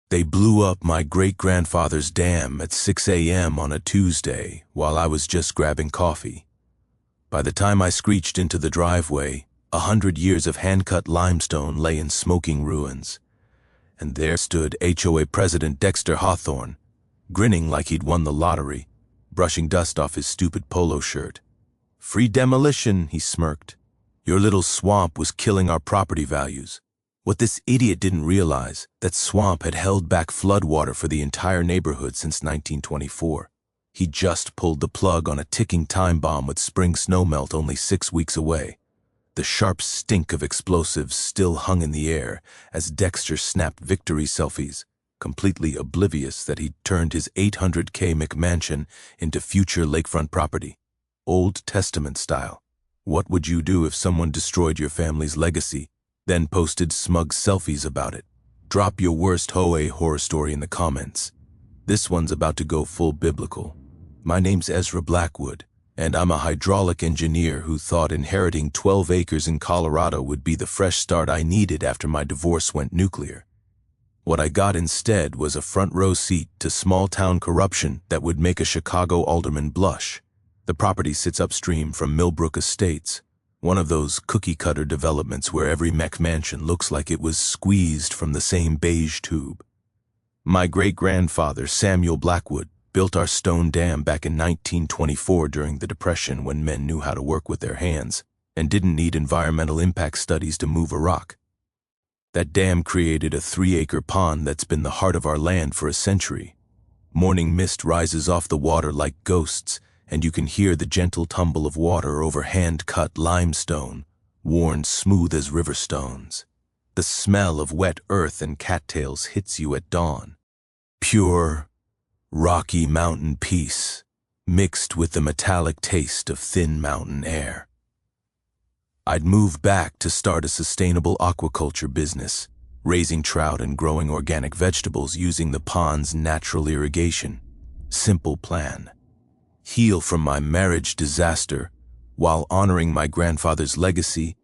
They blew up my great-grandfather's dam at 6 a.m. on a Tuesday while I was just grabbing coffee. By the time I screeched into the driveway, 100 years of hand-cut limestone lay in smoking ruins. And there stood HOA President Dexter Hawthorne, grinning like he'd won the lottery, brushing dust off his stupid polo shirt. "Free demolition," he smirked. "Your little swamp was killing our property values." What this idiot didn't realize, that swamp had held back floodwater for the entire neighborhood since 1924. He just pulled the plug on a ticking time bomb with spring snowmelt only 6 weeks away. The sharp stink of explosives still hung in the air as Dexter snapped victory selfies, completely oblivious that he'd turned his 800K McMansion into future lakefront property. Old Testament style. What would you do if someone destroyed your family's legacy, then posted smug selfies about it? Drop your worst HOA horror story in the comments. This one's about to go full biblical. My name's Ezra Blackwood, and I'm a hydraulic engineer who thought inheriting 12 acres in Colorado would be the fresh start I needed after my divorce went nuclear. What I got instead was a front row seat to small-town corruption that would make a Chicago alderman blush. The property sits upstream from Millbrook Estates, one of those cookie-cutter developments where every McMansion looks like it was squeezed from the same beige tube. My great-grandfather, Samuel Blackwood, built our stone dam back in 1924 during the Depression when men knew how to work with their hands and didn't need environmental impact studies to move a rock. That dam created a 3-acre pond that's been the heart of our land for a century. Morning mist rises off the water like ghosts, and you can hear the gentle tumble of water over hand-cut limestone, worn smooth as river stones. The smell of wet earth and cattails hits you at dawn. Pure, rocky mountain peace, mixed with the metallic taste of thin mountain air. I'd moved back to start a sustainable aquaculture business, raising trout and growing organic vegetables using the pond's natural irrigation. Simple plan. Heal from my marriage disaster while honoring my grandfather's legacy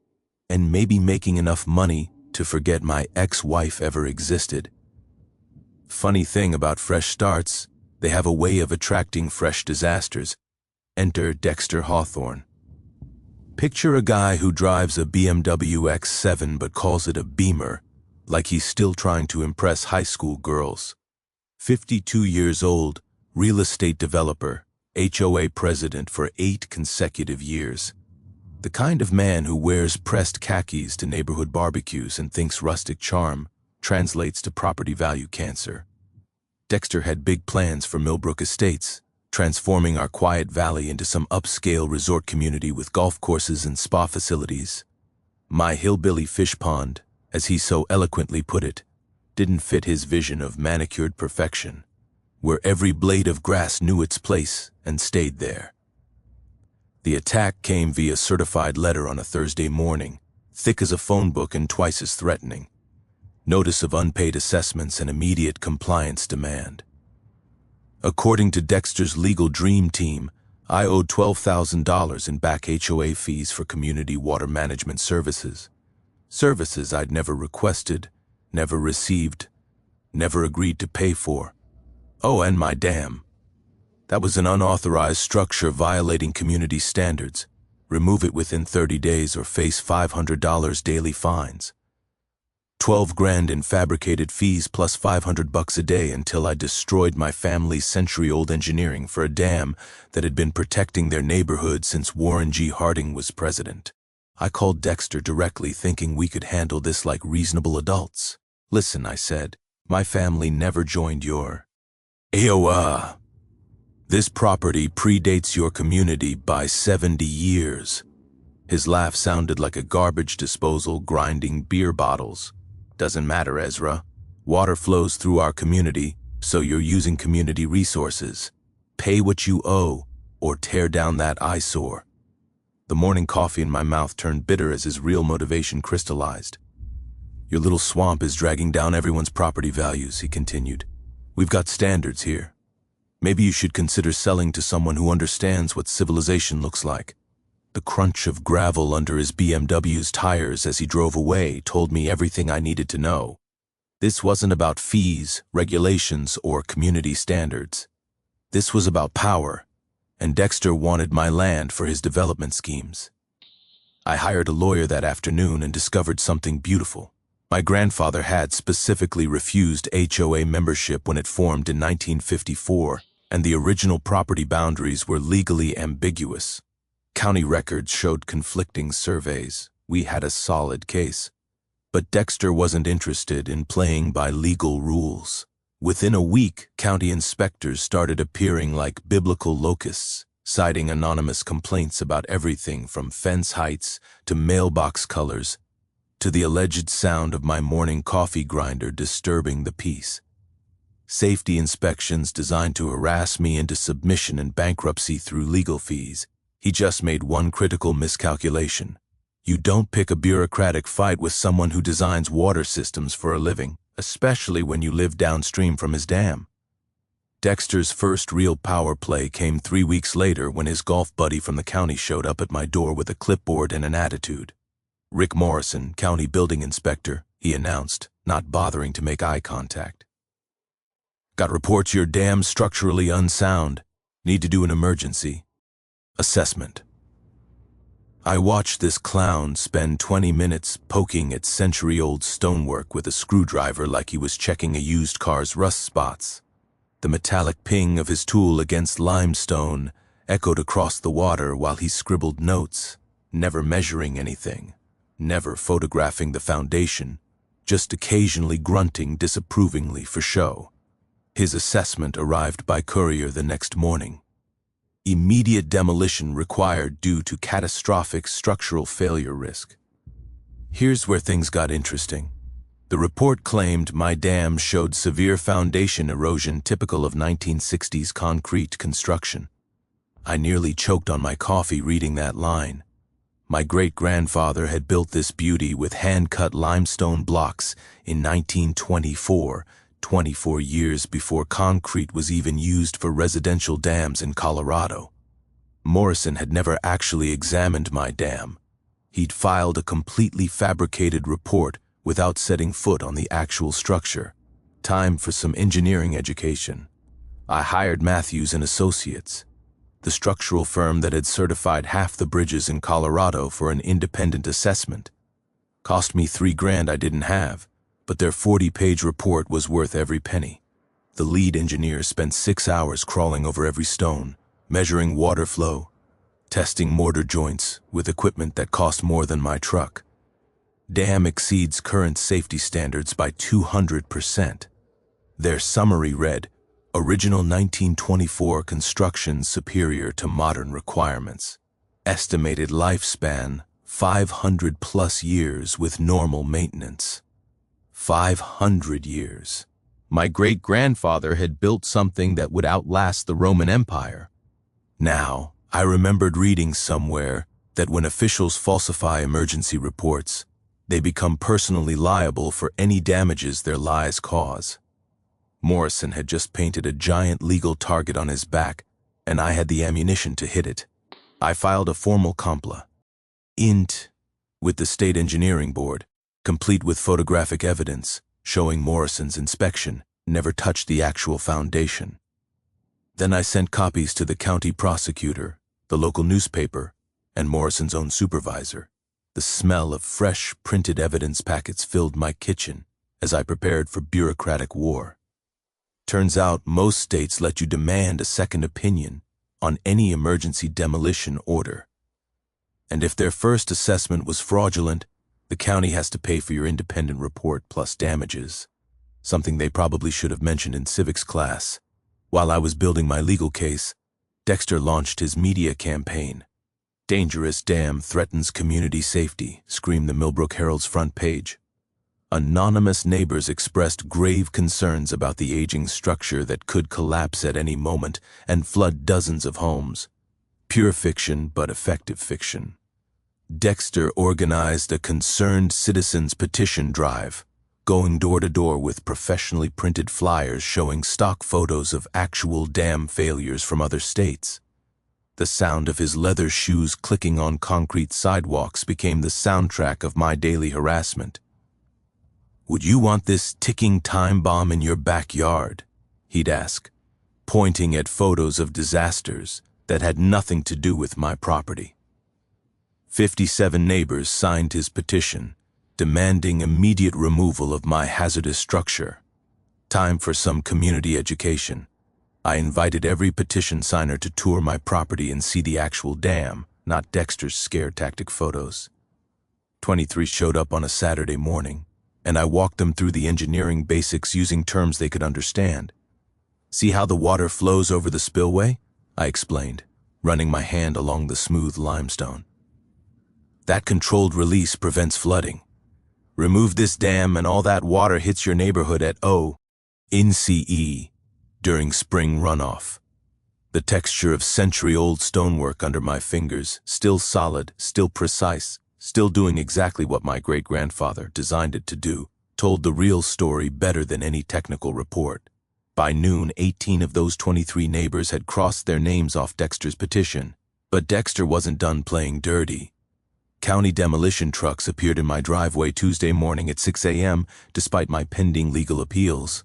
and maybe making enough money to forget my ex-wife ever existed. Funny thing about fresh starts, they have a way of attracting fresh disasters. Enter Dexter Hawthorne. Picture a guy who drives a BMW X7 but calls it a Beamer, like he's still trying to impress high school girls. 52 years old, real estate developer, HOA president for 8 consecutive years. The kind of man who wears pressed khakis to neighborhood barbecues and thinks rustic charm translates to property value cancer. Dexter had big plans for Millbrook Estates, transforming our quiet valley into some upscale resort community with golf courses and spa facilities. My hillbilly fish pond, as he so eloquently put it, didn't fit his vision of manicured perfection, where every blade of grass knew its place and stayed there. The attack came via certified letter on a Thursday morning, thick as a phone book and twice as threatening. Notice of unpaid assessments and immediate compliance demand. According to Dexter's legal dream team, I owed $12,000 in back HOA fees for community water management services. Services I'd never requested, never received, never agreed to pay for. Oh, and my dam. That was an unauthorized structure violating community standards. Remove it within 30 days or face $500 daily fines. 12 grand in fabricated fees plus $500 a day until I destroyed my family's century-old engineering for a dam that had been protecting their neighborhood since Warren G. Harding was president. I called Dexter directly thinking we could handle this like reasonable adults. "Listen," I said, "my family never joined your HOA. This property predates your community by 70 years. His laugh sounded like a garbage disposal grinding beer bottles. "Doesn't matter, Ezra. Water flows through our community, so you're using community resources. Pay what you owe, or tear down that eyesore." The morning coffee in my mouth turned bitter as his real motivation crystallized. "Your little swamp is dragging down everyone's property values," he continued. "We've got standards here. Maybe you should consider selling to someone who understands what civilization looks like." The crunch of gravel under his BMW's tires as he drove away told me everything I needed to know. This wasn't about fees, regulations, or community standards. This was about power, and Dexter wanted my land for his development schemes. I hired a lawyer that afternoon and discovered something beautiful. My grandfather had specifically refused HOA membership when it formed in 1954, and the original property boundaries were legally ambiguous. County records showed conflicting surveys. We had a solid case. But Dexter wasn't interested in playing by legal rules. Within a week, county inspectors started appearing like biblical locusts, citing anonymous complaints about everything from fence heights to mailbox colors to the alleged sound of my morning coffee grinder disturbing the peace. Safety inspections designed to harass me into submission and bankruptcy through legal fees. He just made one critical miscalculation. You don't pick a bureaucratic fight with someone who designs water systems for a living, especially when you live downstream from his dam. Dexter's first real power play came 3 weeks later when his golf buddy from the county showed up at my door with a clipboard and an attitude. "Rick Morrison, county building inspector," he announced, not bothering to make eye contact. "Got reports your dam's structurally unsound. Need to do an emergency assessment." I watched this clown spend 20 minutes poking at century-old stonework with a screwdriver like he was checking a used car's rust spots. The metallic ping of his tool against limestone echoed across the water while he scribbled notes, never measuring anything, never photographing the foundation, just occasionally grunting disapprovingly for show. His assessment arrived by courier the next morning. Immediate demolition required due to catastrophic structural failure risk. Here's where things got interesting. The report claimed my dam showed severe foundation erosion typical of 1960s concrete construction. I nearly choked on my coffee reading that line. My great-grandfather had built this beauty with hand-cut limestone blocks in 1924, 24 years before concrete was even used for residential dams in Colorado. Morrison had never actually examined my dam. He'd filed a completely fabricated report without setting foot on the actual structure. Time for some engineering education. I hired Matthews and Associates, the structural firm that had certified half the bridges in Colorado, for an independent assessment. Cost me $3,000 I didn't have, but their 40-page report was worth every penny. The lead engineer spent 6 hours crawling over every stone, measuring water flow, testing mortar joints with equipment that cost more than my truck. Dam exceeds current safety standards by 200%. Their summary read, "Original 1924 construction superior to modern requirements. Estimated lifespan, 500+ years with normal maintenance." 500 years. My great-grandfather had built something that would outlast the Roman Empire. Now, I remembered reading somewhere that when officials falsify emergency reports, they become personally liable for any damages their lies cause. Morrison had just painted a giant legal target on his back, and I had the ammunition to hit it. I filed a formal compla int with the State Engineering Board, complete with photographic evidence showing Morrison's inspection never touched the actual foundation. Then I sent copies to the county prosecutor, the local newspaper, and Morrison's own supervisor. The smell of fresh, printed evidence packets filled my kitchen as I prepared for bureaucratic war. Turns out most states let you demand a second opinion on any emergency demolition order. And if their first assessment was fraudulent, the county has to pay for your independent report plus damages, something they probably should have mentioned in civics class. While I was building my legal case, Dexter launched his media campaign. "Dangerous dam threatens community safety," screamed the Millbrook Herald's front page. Anonymous neighbors expressed grave concerns about the aging structure that could collapse at any moment and flood dozens of homes. Pure fiction, but effective fiction. Dexter organized a concerned citizens petition drive, going door to door with professionally printed flyers showing stock photos of actual dam failures from other states. The sound of his leather shoes clicking on concrete sidewalks became the soundtrack of my daily harassment. "Would you want this ticking time bomb in your backyard?" he'd ask, pointing at photos of disasters that had nothing to do with my property. 57 neighbors signed his petition, demanding immediate removal of my hazardous structure. Time for some community education. I invited every petition signer to tour my property and see the actual dam, not Dexter's scare tactic photos. 23 showed up on a Saturday morning, and I walked them through the engineering basics using terms they could understand. "See how the water flows over the spillway?" I explained, running my hand along the smooth limestone. "That controlled release prevents flooding. Remove this dam and all that water hits your neighborhood at NCE during spring runoff." The texture of century-old stonework under my fingers, still solid, still precise, still doing exactly what my great-grandfather designed it to do, told the real story better than any technical report. By noon, 18 of those 23 neighbors had crossed their names off Dexter's petition. But Dexter wasn't done playing dirty. County demolition trucks appeared in my driveway Tuesday morning at 6 a.m. despite my pending legal appeals.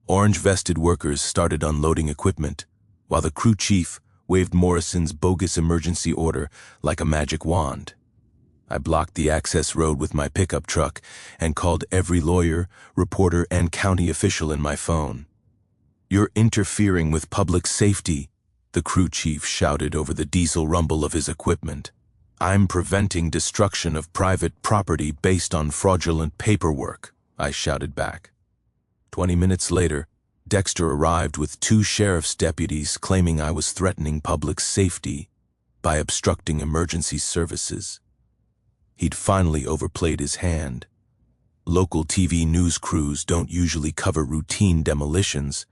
Orange-vested workers started unloading equipment, while the crew chief waved Morrison's bogus emergency order like a magic wand. I blocked the access road with my pickup truck and called every lawyer, reporter, and county official in my phone. "You're interfering with public safety," the crew chief shouted over the diesel rumble of his equipment. "I'm preventing destruction of private property based on fraudulent paperwork," I shouted back. 20 minutes later, Dexter arrived with 2 sheriff's deputies claiming I was threatening public safety by obstructing emergency services. He'd finally overplayed his hand. Local TV news crews don't usually cover routine demolitions,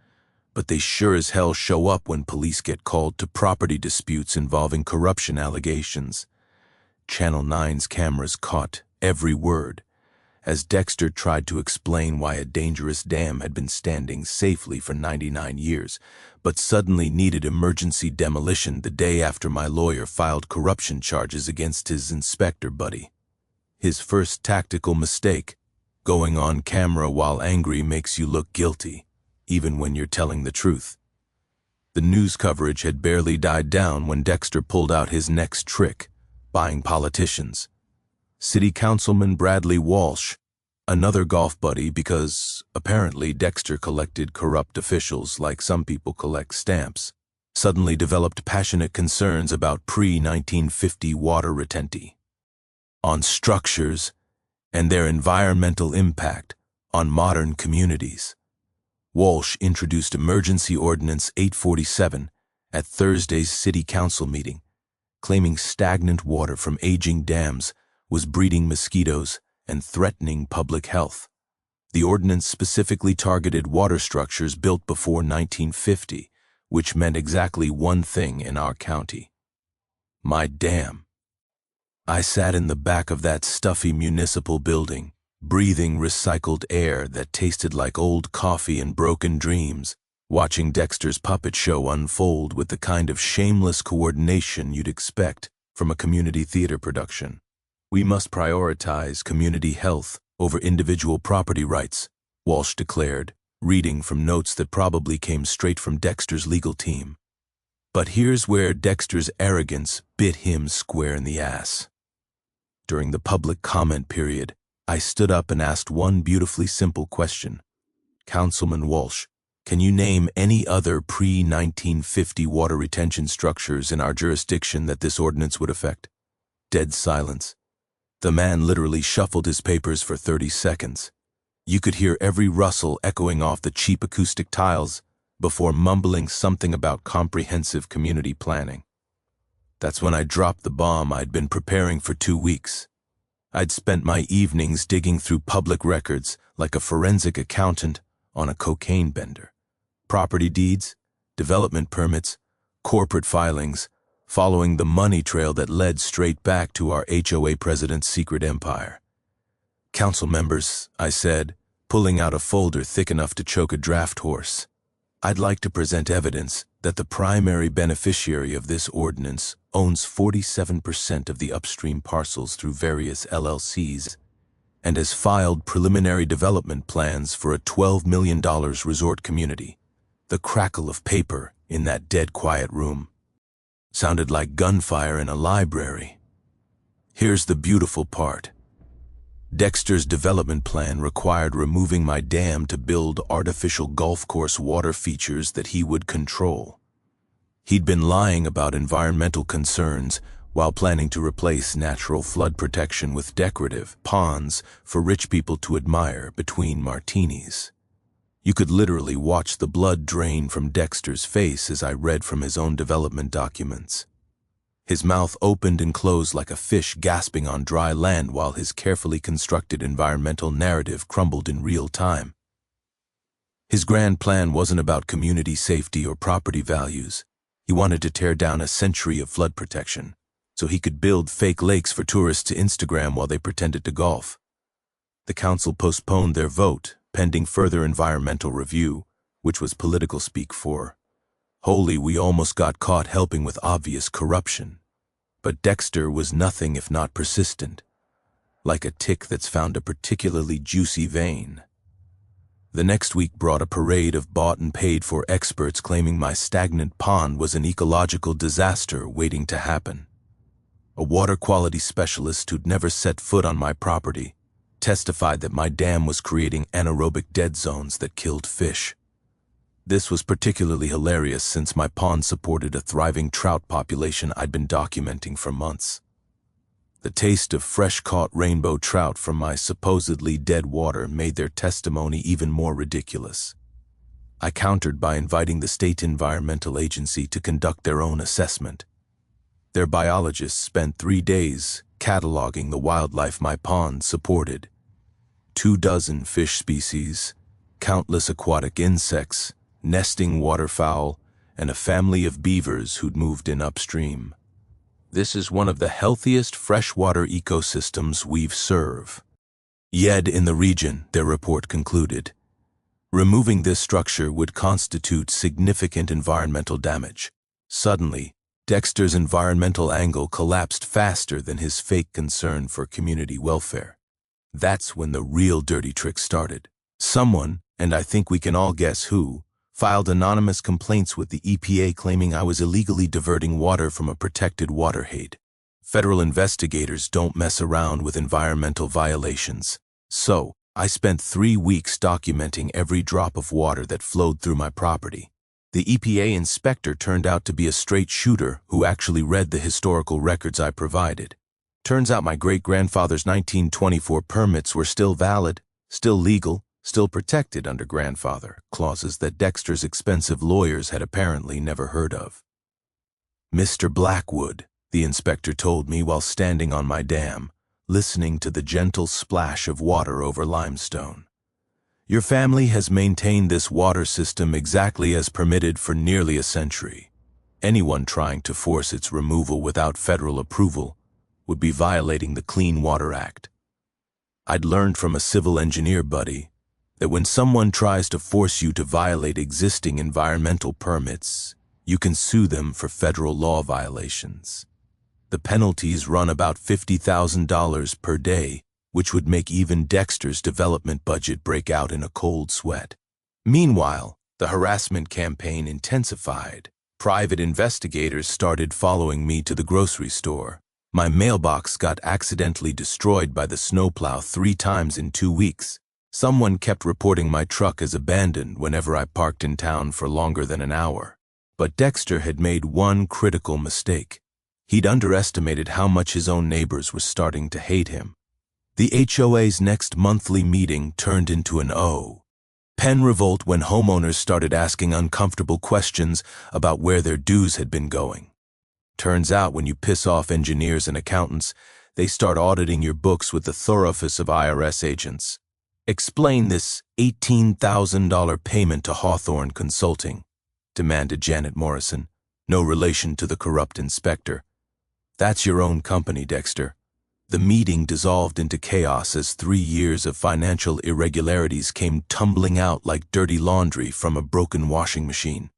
but they sure as hell show up when police get called to property disputes involving corruption allegations. Channel 9's cameras caught every word as Dexter tried to explain why a dangerous dam had been standing safely for 99 years, but suddenly needed emergency demolition the day after my lawyer filed corruption charges against his inspector buddy. His first tactical mistake: going on camera while angry makes you look guilty, even when you're telling the truth. The news coverage had barely died down when Dexter pulled out his next trick: buying politicians. City Councilman Bradley Walsh, another golf buddy because apparently Dexter collected corrupt officials like some people collect stamps, suddenly developed passionate concerns about pre-1950 water retention on structures and their environmental impact on modern communities. Walsh introduced Emergency Ordinance 847 at Thursday's City Council meeting, claiming stagnant water from aging dams was breeding mosquitoes and threatening public health. The ordinance specifically targeted water structures built before 1950, which meant exactly one thing in our county: my dam. I sat in the back of that stuffy municipal building, breathing recycled air that tasted like old coffee and broken dreams, watching Dexter's puppet show unfold with the kind of shameless coordination you'd expect from a community theater production. "We must prioritize community health over individual property rights," Walsh declared, reading from notes that probably came straight from Dexter's legal team. But here's where Dexter's arrogance bit him square in the ass. During the public comment period, I stood up and asked one beautifully simple question: "Councilman Walsh, can you name any other pre-1950 water retention structures in our jurisdiction that this ordinance would affect?" Dead silence. The man literally shuffled his papers for 30 seconds. You could hear every rustle echoing off the cheap acoustic tiles before mumbling something about comprehensive community planning. That's when I dropped the bomb I'd been preparing for 2 weeks. I'd spent my evenings digging through public records like a forensic accountant on a cocaine bender. Property deeds, development permits, corporate filings, following the money trail that led straight back to our HOA president's secret empire. "Council members," I said, pulling out a folder thick enough to choke a draft horse, "I'd like to present evidence that the primary beneficiary of this ordinance owns 47% of the upstream parcels through various LLCs. and has filed preliminary development plans for a $12 million resort community. The crackle of paper in that dead quiet room sounded like gunfire in a library. Here's the beautiful part. Dexter's development plan required removing my dam to build artificial golf course water features that he would control. He'd been lying about environmental concerns while planning to replace natural flood protection with decorative ponds for rich people to admire between martinis. You could literally watch the blood drain from Dexter's face as I read from his own development documents. His mouth opened and closed like a fish gasping on dry land while his carefully constructed environmental narrative crumbled in real time. His grand plan wasn't about community safety or property values. He wanted to tear down a century of flood protection so he could build fake lakes for tourists to Instagram while they pretended to golf. The council postponed their vote, pending further environmental review, which was political speak for, "Holy, we almost got caught helping with obvious corruption." But Dexter was nothing if not persistent, like a tick that's found a particularly juicy vein. The next week brought a parade of bought and paid for experts claiming my stagnant pond was an ecological disaster waiting to happen. A water quality specialist who'd never set foot on my property testified that my dam was creating anaerobic dead zones that killed fish. This was particularly hilarious since my pond supported a thriving trout population I'd been documenting for months. The taste of fresh-caught rainbow trout from my supposedly dead water made their testimony even more ridiculous. I countered by inviting the state environmental agency to conduct their own assessment. Their biologists spent 3 days cataloging the wildlife my pond supported. 24 fish species, countless aquatic insects, nesting waterfowl, and a family of beavers who'd moved in upstream. This is one of the healthiest freshwater ecosystems we've served yet in the region, their report concluded. Removing this structure would constitute significant environmental damage. Suddenly, Dexter's environmental angle collapsed faster than his fake concern for community welfare. That's when the real dirty trick started. Someone, and I think we can all guess who, filed anonymous complaints with the EPA claiming I was illegally diverting water from a protected waterhead. Federal investigators don't mess around with environmental violations. So, I spent 3 weeks documenting every drop of water that flowed through my property. The EPA inspector turned out to be a straight shooter who actually read the historical records I provided. Turns out my great-grandfather's 1924 permits were still valid, still legal, still protected under grandfather clauses that Dexter's expensive lawyers had apparently never heard of. "Mr. Blackwood," the inspector told me while standing on my dam, listening to the gentle splash of water over limestone. "Your family has maintained this water system exactly as permitted for nearly a century. Anyone trying to force its removal without federal approval would be violating the Clean Water Act. I'd learned from a civil engineer buddy that when someone tries to force you to violate existing environmental permits, you can sue them for federal law violations. The penalties run about $50,000 per day, which would make even Dexter's development budget break out in a cold sweat." Meanwhile, the harassment campaign intensified. Private investigators started following me to the grocery store. My mailbox got accidentally destroyed by the snowplow 3 times in 2 weeks. Someone kept reporting my truck as abandoned whenever I parked in town for longer than an hour. But Dexter had made one critical mistake. He'd underestimated how much his own neighbors were starting to hate him. The HOA's next monthly meeting turned into an pen revolt when homeowners started asking uncomfortable questions about where their dues had been going. Turns out when you piss off engineers and accountants, they start auditing your books with the thoroughness of IRS agents. "Explain this $18,000 payment to Hawthorne Consulting," demanded Janet Morrison, no relation to the corrupt inspector. "That's your own company, Dexter." The meeting dissolved into chaos as 3 years of financial irregularities came tumbling out like dirty laundry from a broken washing machine.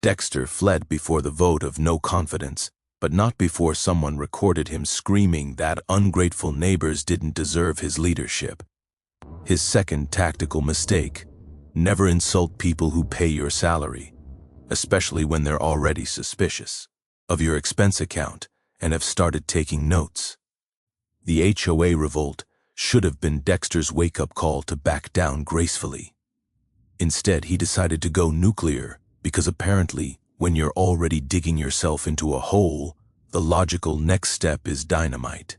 Dexter fled before the vote of no confidence, but not before someone recorded him screaming that ungrateful neighbors didn't deserve his leadership. His second tactical mistake: never insult people who pay your salary, especially when they're already suspicious of your expense account and have started taking notes. The HOA revolt should have been Dexter's wake-up call to back down gracefully. Instead, he decided to go nuclear because apparently, when you're already digging yourself into a hole, the logical next step is dynamite.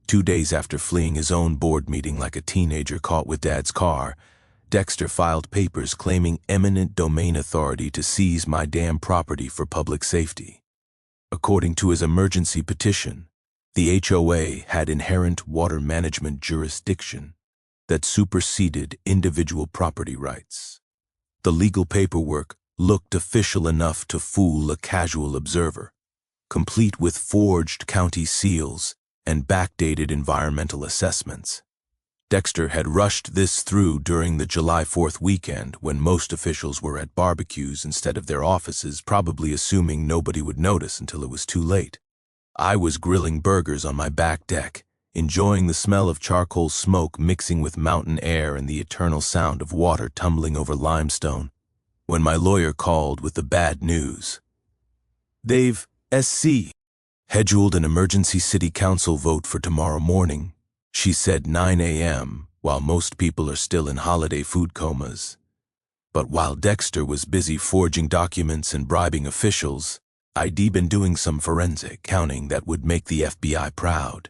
2 days after fleeing his own board meeting like a teenager caught with Dad's car, Dexter filed papers claiming eminent domain authority to seize my damn property for public safety. According to his emergency petition, the HOA had inherent water management jurisdiction that superseded individual property rights. The legal paperwork looked official enough to fool a casual observer, complete with forged county seals and backdated environmental assessments. Dexter had rushed this through during the July 4th weekend when most officials were at barbecues instead of their offices, probably assuming nobody would notice until it was too late. I was grilling burgers on my back deck, enjoying the smell of charcoal smoke mixing with mountain air and the eternal sound of water tumbling over limestone, when my lawyer called with the bad news. They've scheduled an emergency city council vote for tomorrow morning. She said 9 a.m., while most people are still in holiday food comas. But while Dexter was busy forging documents and bribing officials, I'd been doing some forensic counting that would make the FBI proud.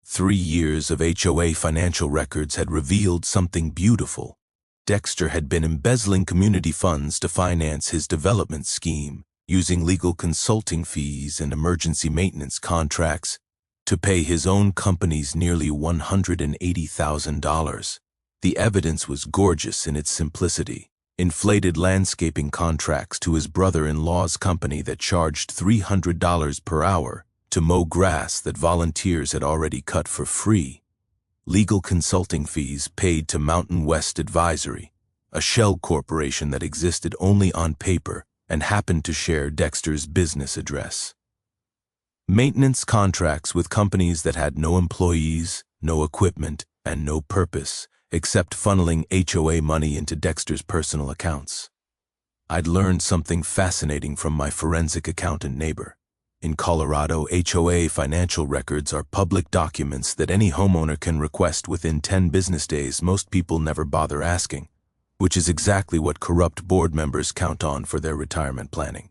3 years of HOA financial records had revealed something beautiful. Dexter had been embezzling community funds to finance his development scheme, using legal consulting fees and emergency maintenance contracts to pay his own companies nearly $180,000. The evidence was gorgeous in its simplicity. Inflated landscaping contracts to his brother-in-law's company that charged $300 per hour to mow grass that volunteers had already cut for free. Legal consulting fees paid to Mountain West Advisory, a shell corporation that existed only on paper and happened to share Dexter's business address. Maintenance contracts with companies that had no employees, no equipment, and no purpose except funneling HOA money into Dexter's personal accounts. I'd learned something fascinating from my forensic accountant neighbor. In Colorado, HOA financial records are public documents that any homeowner can request within 10 business days. Most people never bother asking, which is exactly what corrupt board members count on for their retirement planning.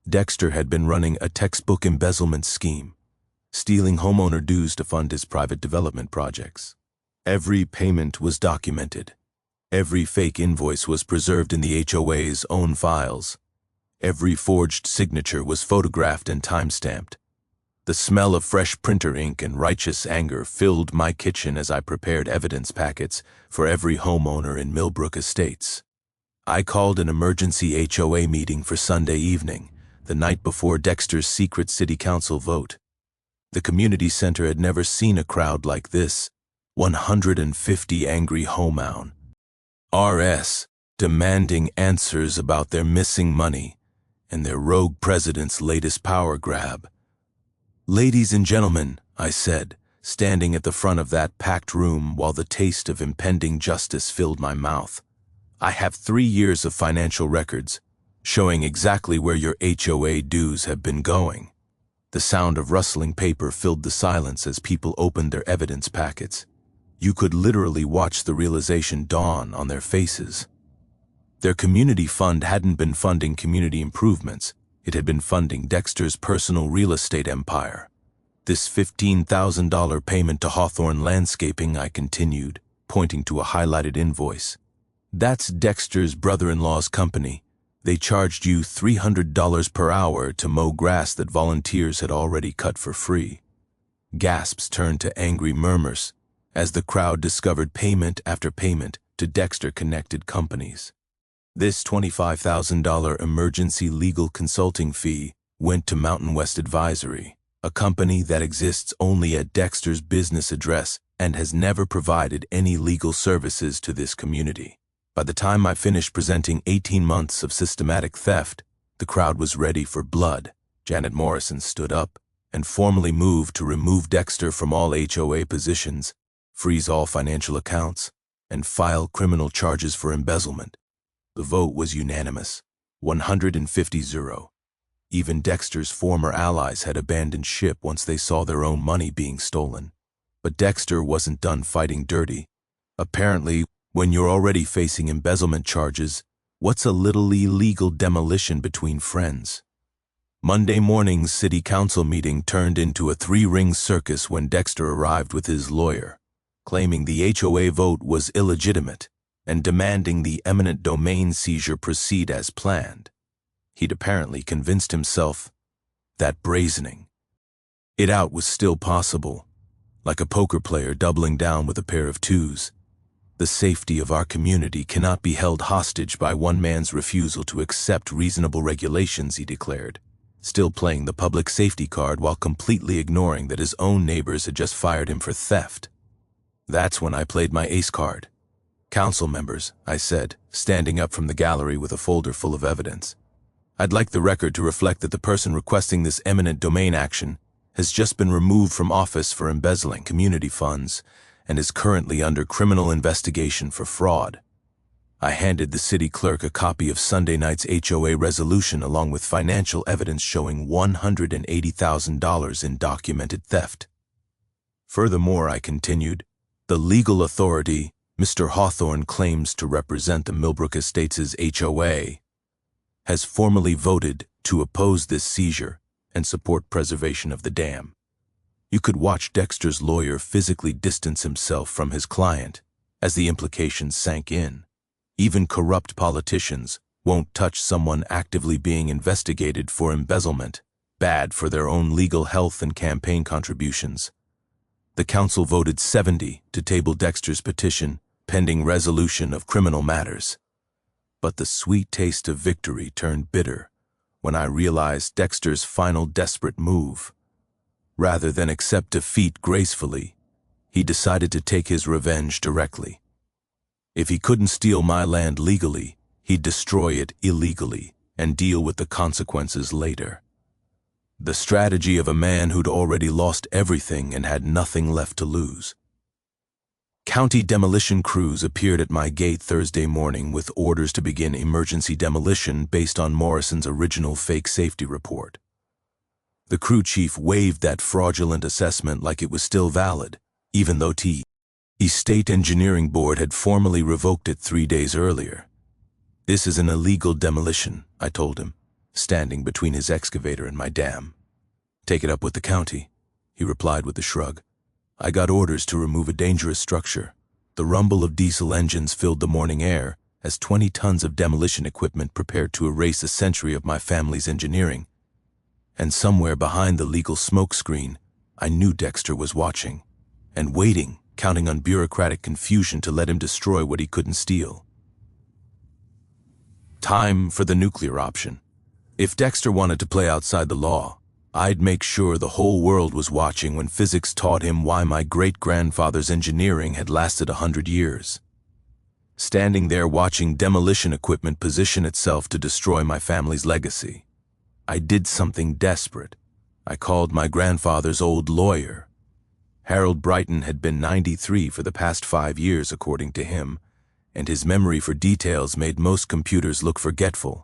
Dexter had been running a textbook embezzlement scheme, stealing homeowner dues to fund his private development projects. Every payment was documented. Every fake invoice was preserved in the HOA's own files. Every forged signature was photographed and time-stamped. The smell of fresh printer ink and righteous anger filled my kitchen as I prepared evidence packets for every homeowner in Millbrook Estates. I called an emergency HOA meeting for Sunday evening, the night before Dexter's secret city council vote. The community center had never seen a crowd like this. 150 angry homeowners demanding answers about their missing money and their rogue president's latest power grab. "Ladies and gentlemen," I said, standing at the front of that packed room while the taste of impending justice filled my mouth, "I have 3 years of financial records showing exactly where your HOA dues have been going." The sound of rustling paper filled the silence as people opened their evidence packets. You could literally watch the realization dawn on their faces. Their community fund hadn't been funding community improvements. It had been funding Dexter's personal real estate empire. "This $15,000 payment to Hawthorne Landscaping," I continued, pointing to a highlighted invoice. "That's Dexter's brother-in-law's company. They charged you $300 per hour to mow grass that volunteers had already cut for free." Gasps turned to angry murmurs as the crowd discovered payment after payment to Dexter-connected companies. This $25,000 emergency legal consulting fee went to Mountain West Advisory, a company that exists only at Dexter's business address and has never provided any legal services to this community. By the time I finished presenting 18 months of systematic theft, the crowd was ready for blood, Janet Morrison stood up and formally moved to remove Dexter from all HOA positions, freeze all financial accounts, and file criminal charges for embezzlement. The vote was unanimous, 150-0. Even Dexter's former allies had abandoned ship once they saw their own money being stolen. But Dexter wasn't done fighting dirty. Apparently, when you're already facing embezzlement charges, what's a little illegal demolition between friends? Monday morning's city council meeting turned into a three-ring circus when Dexter arrived with his lawyer, claiming the HOA vote was illegitimate and demanding the eminent domain seizure proceed as planned. He'd apparently convinced himself that brazening it out was still possible, like a poker player doubling down with a pair of twos. The safety of our community cannot be held hostage by one man's refusal to accept reasonable regulations, he declared, still playing the public safety card while completely ignoring that his own neighbors had just fired him for theft. That's when I played my ace card. Council members, I said, standing up from the gallery with a folder full of evidence. I'd like the record to reflect that the person requesting this eminent domain action has just been removed from office for embezzling community funds and is currently under criminal investigation for fraud. I handed the city clerk a copy of Sunday night's HOA resolution along with financial evidence showing $180,000 in documented theft. Furthermore, I continued, the legal authority Mr. Hawthorne claims to represent the Millbrook Estates' HOA has formally voted to oppose this seizure and support preservation of the dam. You could watch Dexter's lawyer physically distance himself from his client as the implications sank in. Even corrupt politicians won't touch someone actively being investigated for embezzlement, bad for their own legal health and campaign contributions. The council voted 70 to table Dexter's petition pending resolution of criminal matters. But the sweet taste of victory turned bitter when I realized Dexter's final desperate move. Rather than accept defeat gracefully, he decided to take his revenge directly. If he couldn't steal my land legally, he'd destroy it illegally and deal with the consequences later. The strategy of a man who'd already lost everything and had nothing left to lose. County demolition crews appeared at my gate Thursday morning with orders to begin emergency demolition based on Morrison's original fake safety report. The crew chief waived that fraudulent assessment like it was still valid, even though the State Engineering Board had formally revoked it 3 days earlier. This is an illegal demolition, I told him, standing between his excavator and my dam. Take it up with the county, he replied with a shrug. I got orders to remove a dangerous structure. The rumble of diesel engines filled the morning air as 20 tons of demolition equipment prepared to erase a century of my family's engineering. And somewhere behind the legal smokescreen, I knew Dexter was watching and waiting, counting on bureaucratic confusion to let him destroy what he couldn't steal. Time for the nuclear option. If Dexter wanted to play outside the law, I'd make sure the whole world was watching when physics taught him why my great-grandfather's engineering had lasted 100 years. Standing there watching demolition equipment position itself to destroy my family's legacy, I did something desperate. I called my grandfather's old lawyer. Harold Brighton had been 93 for the past 5 years, according to him, and his memory for details made most computers look forgetful.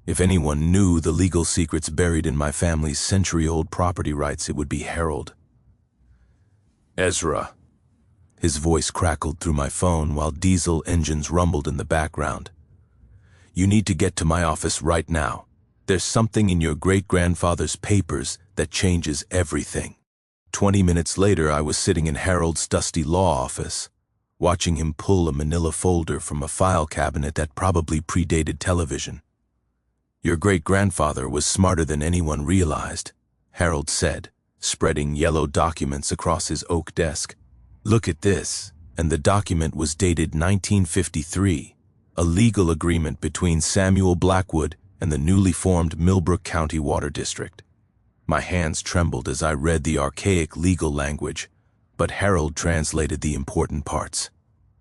If anyone knew the legal secrets buried in my family's century-old property rights, it would be Harold. Ezra. His voice crackled through my phone while diesel engines rumbled in the background. You need to get to my office right now. There's something in your great-grandfather's papers that changes everything. 20 minutes later, I was sitting in Harold's dusty law office, watching him pull a manila folder from a file cabinet that probably predated television. Your great-grandfather was smarter than anyone realized, Harold said, spreading yellow documents across his oak desk. Look at this, and the document was dated 1953, a legal agreement between Samuel Blackwood and the newly formed Millbrook County Water District. My hands trembled as I read the archaic legal language, but Harold translated the important parts.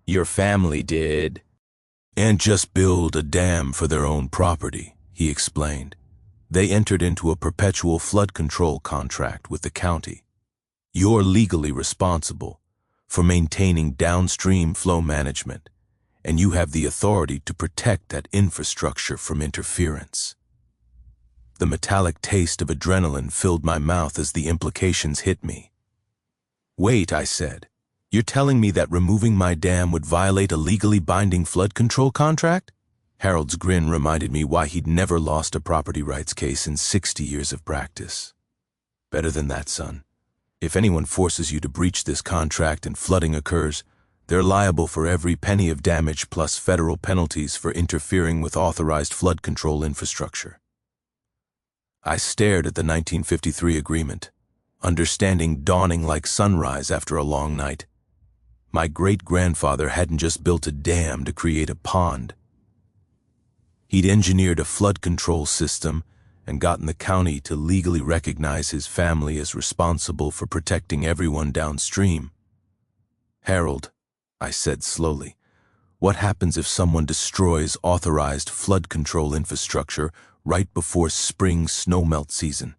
Your family did. And just build a dam for their own property, he explained. They entered into a perpetual flood control contract with the county. You're legally responsible for maintaining downstream flow management, and you have the authority to protect that infrastructure from interference. The metallic taste of adrenaline filled my mouth as the implications hit me. Wait, I said, you're telling me that removing my dam would violate a legally binding flood control contract? Harold's grin reminded me why he'd never lost a property rights case in 60 years of practice. Better than that, son. If anyone forces you to breach this contract and flooding occurs, they're liable for every penny of damage plus federal penalties for interfering with authorized flood control infrastructure. I stared at the 1953 agreement, understanding dawning like sunrise after a long night. My great-grandfather hadn't just built a dam to create a pond. He'd engineered a flood control system and gotten the county to legally recognize his family as responsible for protecting everyone downstream. Harold, I said slowly, what happens if someone destroys authorized flood control infrastructure right before spring snowmelt season?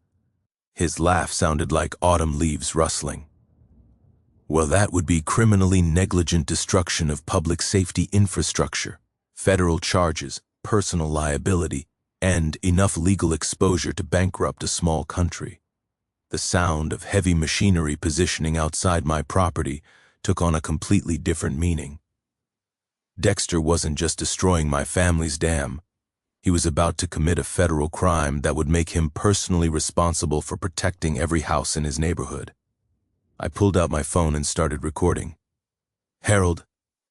His laugh sounded like autumn leaves rustling. Well, that would be criminally negligent destruction of public safety infrastructure, federal charges, personal liability, and enough legal exposure to bankrupt a small country. The sound of heavy machinery positioning outside my property took on a completely different meaning. Dexter wasn't just destroying my family's dam. He was about to commit a federal crime that would make him personally responsible for protecting every house in his neighborhood. I pulled out my phone and started recording. Harold,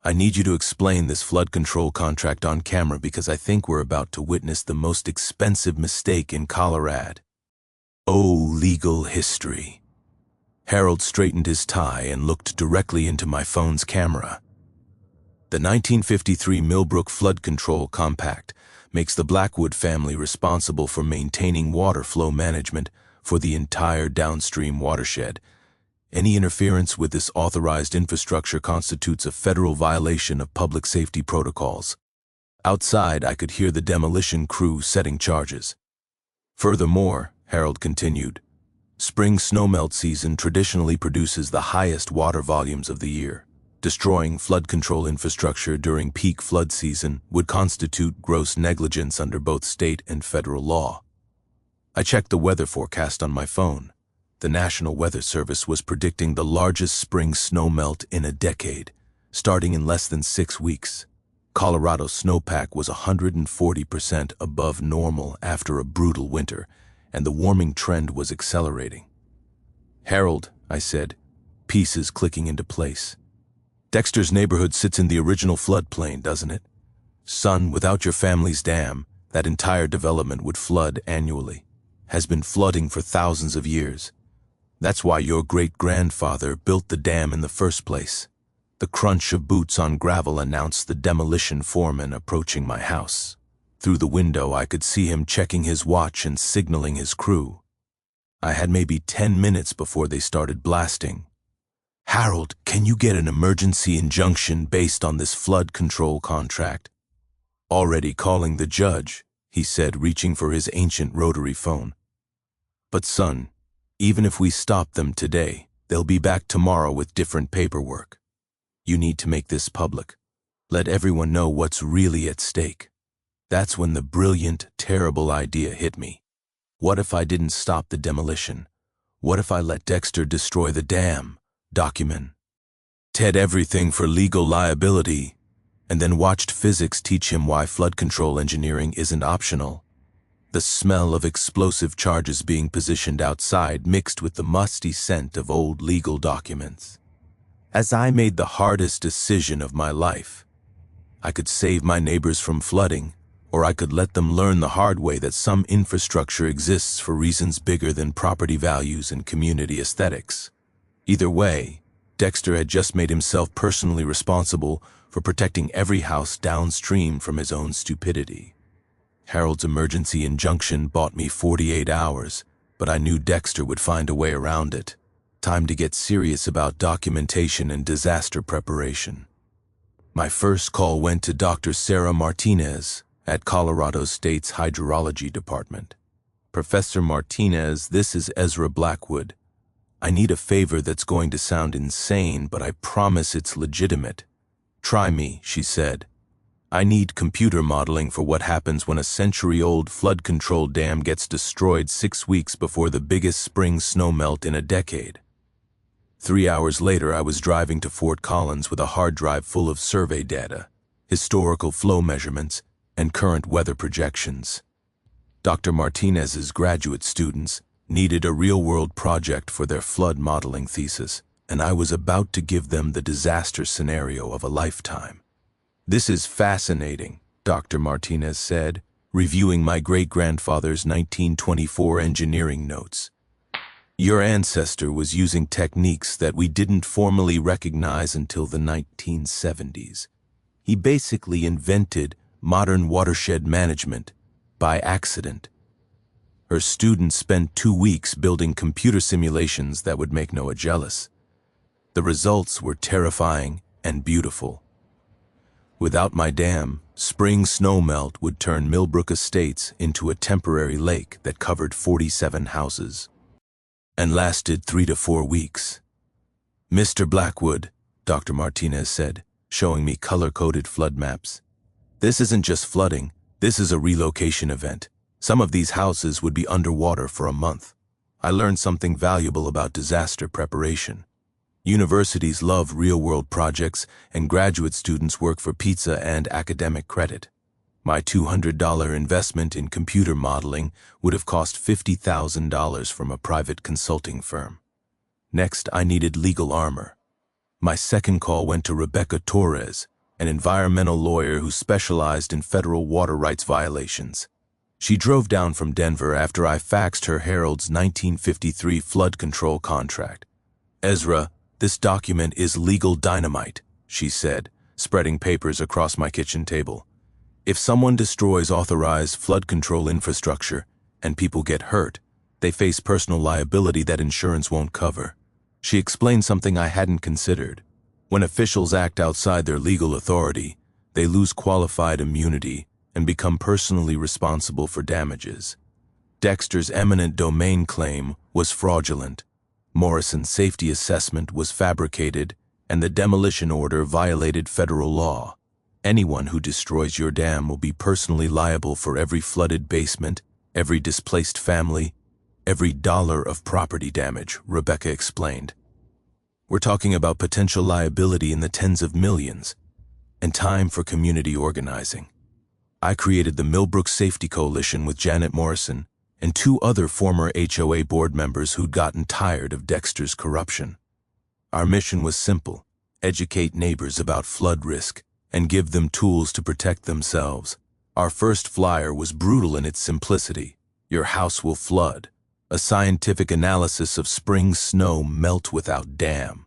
I need you to explain this flood control contract on camera because I think we're about to witness the most expensive mistake in Colorado. Oh, legal history. Harold straightened his tie and looked directly into my phone's camera. The 1953 Millbrook Flood Control Compact makes the Blackwood family responsible for maintaining water flow management for the entire downstream watershed. Any interference with this authorized infrastructure constitutes a federal violation of public safety protocols. Outside, I could hear the demolition crew setting charges. Furthermore, Harold continued, spring snowmelt season traditionally produces the highest water volumes of the year. Destroying flood control infrastructure during peak flood season would constitute gross negligence under both state and federal law. I checked the weather forecast on my phone. The National Weather Service was predicting the largest spring snowmelt in a decade, starting in less than 6 weeks. Colorado's snowpack was 140% above normal after a brutal winter, and the warming trend was accelerating. Harold, I said, pieces clicking into place. Dexter's neighborhood sits in the original floodplain, doesn't it? Son, without your family's dam, that entire development would flood annually. Has been flooding for thousands of years. That's why your great-grandfather built the dam in the first place. The crunch of boots on gravel announced the demolition foreman approaching my house. Through the window, I could see him checking his watch and signaling his crew. I had maybe 10 minutes before they started blasting. Harold, can you get an emergency injunction based on this flood control contract? Already calling the judge, he said, reaching for his ancient rotary phone. But son, even if we stop them today, they'll be back tomorrow with different paperwork. You need to make this public. Let everyone know what's really at stake. That's when the brilliant, terrible idea hit me. What if I didn't stop the demolition? What if I let Dexter destroy the dam, document Ted everything for legal liability, and then watched physics teach him why flood control engineering isn't optional? The smell of explosive charges being positioned outside mixed with the musty scent of old legal documents. As I made the hardest decision of my life, I could save my neighbors from flooding, or I could let them learn the hard way that some infrastructure exists for reasons bigger than property values and community aesthetics. Either way, Dexter had just made himself personally responsible for protecting every house downstream from his own stupidity. Harold's emergency injunction bought me 48 hours, but I knew Dexter would find a way around it. Time to get serious about documentation and disaster preparation. My first call went to Dr. Sarah Martinez at Colorado State's Hydrology Department. Professor Martinez, this is Ezra Blackwood. I need a favor that's going to sound insane, but I promise it's legitimate. Try me, she said. I need computer modeling for what happens when a century-old flood control dam gets destroyed 6 weeks before the biggest spring snowmelt in a decade. 3 hours later, I was driving to Fort Collins with a hard drive full of survey data, historical flow measurements, and current weather projections. Dr. Martinez's graduate students needed a real-world project for their flood modeling thesis, and I was about to give them the disaster scenario of a lifetime. This is fascinating, Dr. Martinez said, reviewing my great-grandfather's 1924 engineering notes. Your ancestor was using techniques that we didn't formally recognize until the 1970s. He basically invented modern watershed management by accident. Her students spent 2 weeks building computer simulations that would make Noah jealous. The results were terrifying and beautiful. Without my dam, spring snowmelt would turn Millbrook Estates into a temporary lake that covered 47 houses and lasted 3 to 4 weeks. Mr. Blackwood, Dr. Martinez said, showing me color-coded flood maps. This isn't just flooding, this is a relocation event. Some of these houses would be underwater for a month. I learned something valuable about disaster preparation. Universities love real-world projects, and graduate students work for pizza and academic credit. My $200 investment in computer modeling would have cost $50,000 from a private consulting firm. Next, I needed legal armor. My second call went to Rebecca Torres, an environmental lawyer who specialized in federal water rights violations. She drove down from Denver after I faxed her Herald's 1953 flood control contract. Ezra, this document is legal dynamite, she said, spreading papers across my kitchen table. If someone destroys authorized flood control infrastructure and people get hurt, they face personal liability that insurance won't cover. She explained something I hadn't considered. When officials act outside their legal authority, they lose qualified immunity and become personally responsible for damages. Dexter's eminent domain claim was fraudulent. Morrison's safety assessment was fabricated, and the demolition order violated federal law. Anyone who destroys your dam will be personally liable for every flooded basement, every displaced family, every dollar of property damage, Rebecca explained. We're talking about potential liability in the tens of millions, and time for community organizing. I created the Millbrook Safety Coalition with Janet Morrison and 2 other former HOA board members who'd gotten tired of Dexter's corruption. Our mission was simple: educate neighbors about flood risk and give them tools to protect themselves. Our first flyer was brutal in its simplicity. Your house will flood. A scientific analysis of spring snow melt without dam.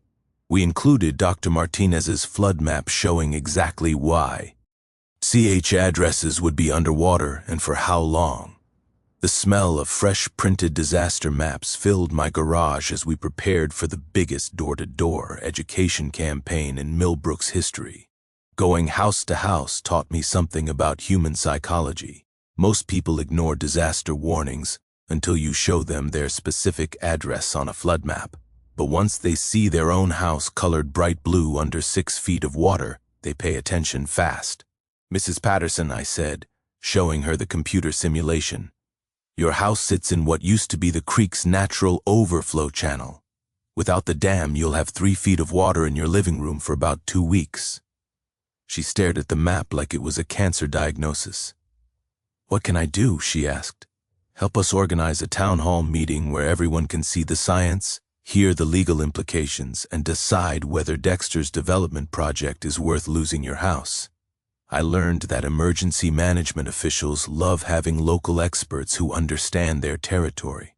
We included Dr. Martinez's flood map showing exactly why. CH addresses would be underwater and for how long. The smell of fresh printed disaster maps filled my garage as we prepared for the biggest door-to-door education campaign in Millbrook's history. Going house to house taught me something about human psychology. Most people ignore disaster warnings until you show them their specific address on a flood map. But once they see their own house colored bright blue under 6 feet of water, they pay attention fast. Mrs. Patterson, I said, showing her the computer simulation. Your house sits in what used to be the creek's natural overflow channel. Without the dam, you'll have 3 feet of water in your living room for about 2 weeks. She stared at the map like it was a cancer diagnosis. What can I do? She asked. Help us organize a town hall meeting where everyone can see the science, hear the legal implications, and decide whether Dexter's development project is worth losing your house. I learned that emergency management officials love having local experts who understand their territory.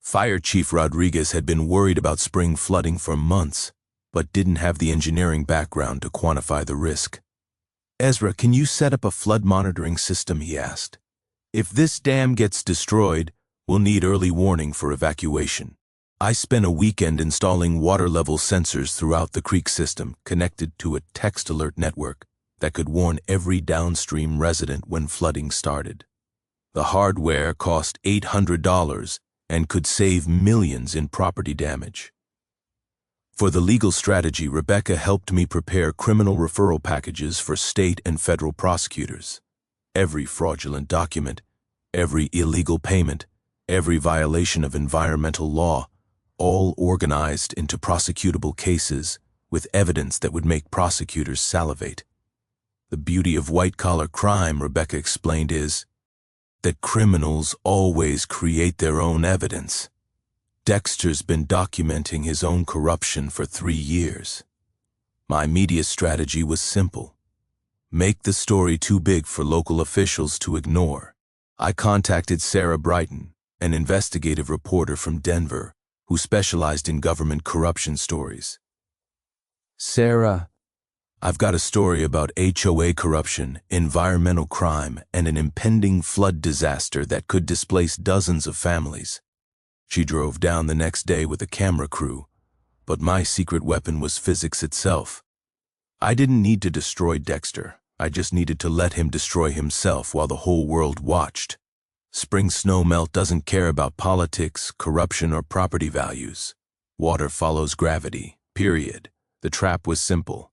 Fire Chief Rodriguez had been worried about spring flooding for months, but didn't have the engineering background to quantify the risk. Ezra, can you set up a flood monitoring system? He asked. If this dam gets destroyed, we'll need early warning for evacuation. I spent a weekend installing water level sensors throughout the creek system, connected to a text alert network that could warn every downstream resident when flooding started. The hardware cost $800 and could save millions in property damage. For the legal strategy, Rebecca helped me prepare criminal referral packages for state and federal prosecutors. Every fraudulent document, every illegal payment, every violation of environmental law, all organized into prosecutable cases with evidence that would make prosecutors salivate. The beauty of white-collar crime, Rebecca explained, is that criminals always create their own evidence. Dexter's been documenting his own corruption for 3 years. My media strategy was simple. Make the story too big for local officials to ignore. I contacted Sarah Brighton, an investigative reporter from Denver, who specialized in government corruption stories. "Sarah, I've got a story about HOA corruption, environmental crime, and an impending flood disaster that could displace dozens of families." She drove down the next day with a camera crew, but my secret weapon was physics itself. I didn't need to destroy Dexter. I just needed to let him destroy himself while the whole world watched. Spring snowmelt doesn't care about politics, corruption, or property values. Water follows gravity, period. The trap was simple.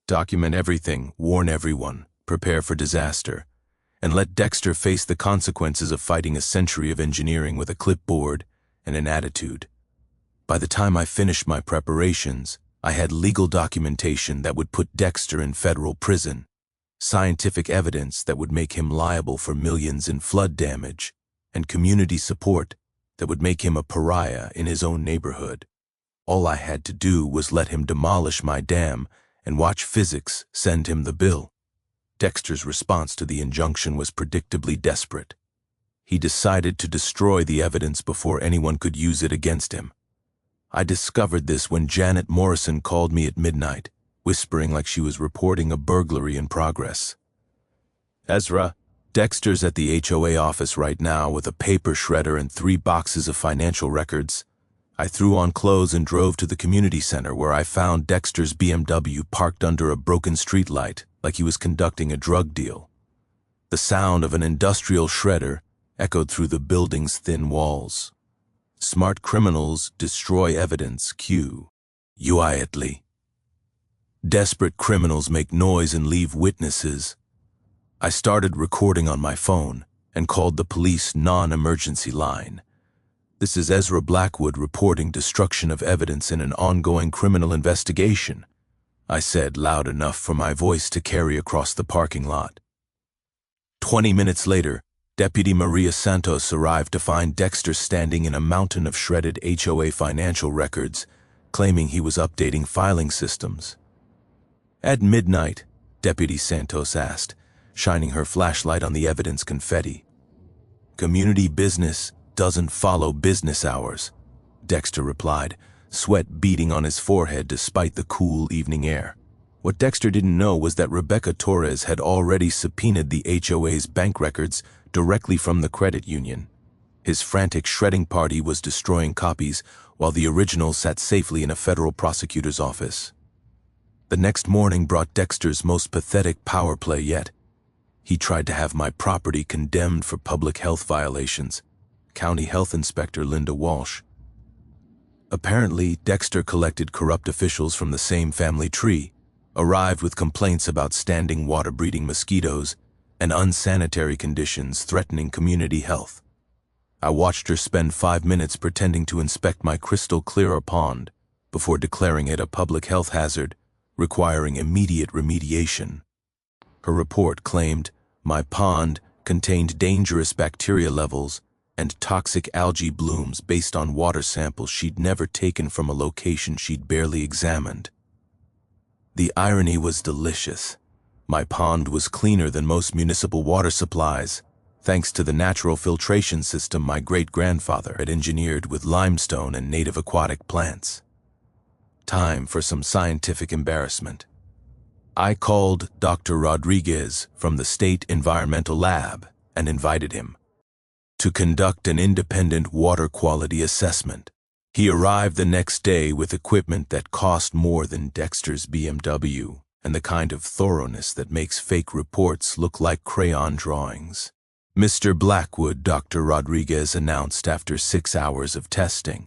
Document everything, warn everyone, prepare for disaster, and let Dexter face the consequences of fighting a century of engineering with a clipboard and an attitude. By the time I finished my preparations, I had legal documentation that would put Dexter in federal prison, scientific evidence that would make him liable for millions in flood damage, and community support that would make him a pariah in his own neighborhood. All I had to do was let him demolish my dam and watch physics send him the bill. Dexter's response to the injunction was predictably desperate. He decided to destroy the evidence before anyone could use it against him. I discovered this when Janet Morrison called me at midnight, whispering like she was reporting a burglary in progress. "Ezra, Dexter's at the HOA office right now with a paper shredder and 3 boxes of financial records." I threw on clothes and drove to the community center, where I found Dexter's BMW parked under a broken streetlight like he was conducting a drug deal. The sound of an industrial shredder echoed through the building's thin walls. Smart criminals destroy evidence, quietly. Desperate criminals make noise and leave witnesses. I started recording on my phone and called the police non-emergency line. "This is Ezra Blackwood reporting destruction of evidence in an ongoing criminal investigation," I said loud enough for my voice to carry across the parking lot. 20 minutes later, Deputy Maria Santos arrived to find Dexter standing in a mountain of shredded HOA financial records, claiming he was updating filing systems. "At midnight?" Deputy Santos asked, shining her flashlight on the evidence confetti. "Community business doesn't follow business hours," Dexter replied, sweat beading on his forehead despite the cool evening air. What Dexter didn't know was that Rebecca Torres had already subpoenaed the HOA's bank records directly from the credit union. His frantic shredding party was destroying copies while the original sat safely in a federal prosecutor's office. The next morning brought Dexter's most pathetic power play yet. He tried to have my property condemned for public health violations. County Health Inspector Linda Walsh. Apparently, Dexter collected corrupt officials from the same family tree, arrived with complaints about standing water-breeding mosquitoes and unsanitary conditions threatening community health. I watched her spend 5 minutes pretending to inspect my crystal-clear pond before declaring it a public health hazard, requiring immediate remediation. Her report claimed my pond contained dangerous bacteria levels and toxic algae blooms based on water samples she'd never taken from a location she'd barely examined. The irony was delicious. My pond was cleaner than most municipal water supplies, thanks to the natural filtration system my great-grandfather had engineered with limestone and native aquatic plants. Time for some scientific embarrassment. I called Dr. Rodriguez from the State Environmental Lab and invited him to conduct an independent water quality assessment. He arrived the next day with equipment that cost more than Dexter's BMW and the kind of thoroughness that makes fake reports look like crayon drawings. Mr. Blackwood, Dr. Rodriguez announced after 6 hours of testing.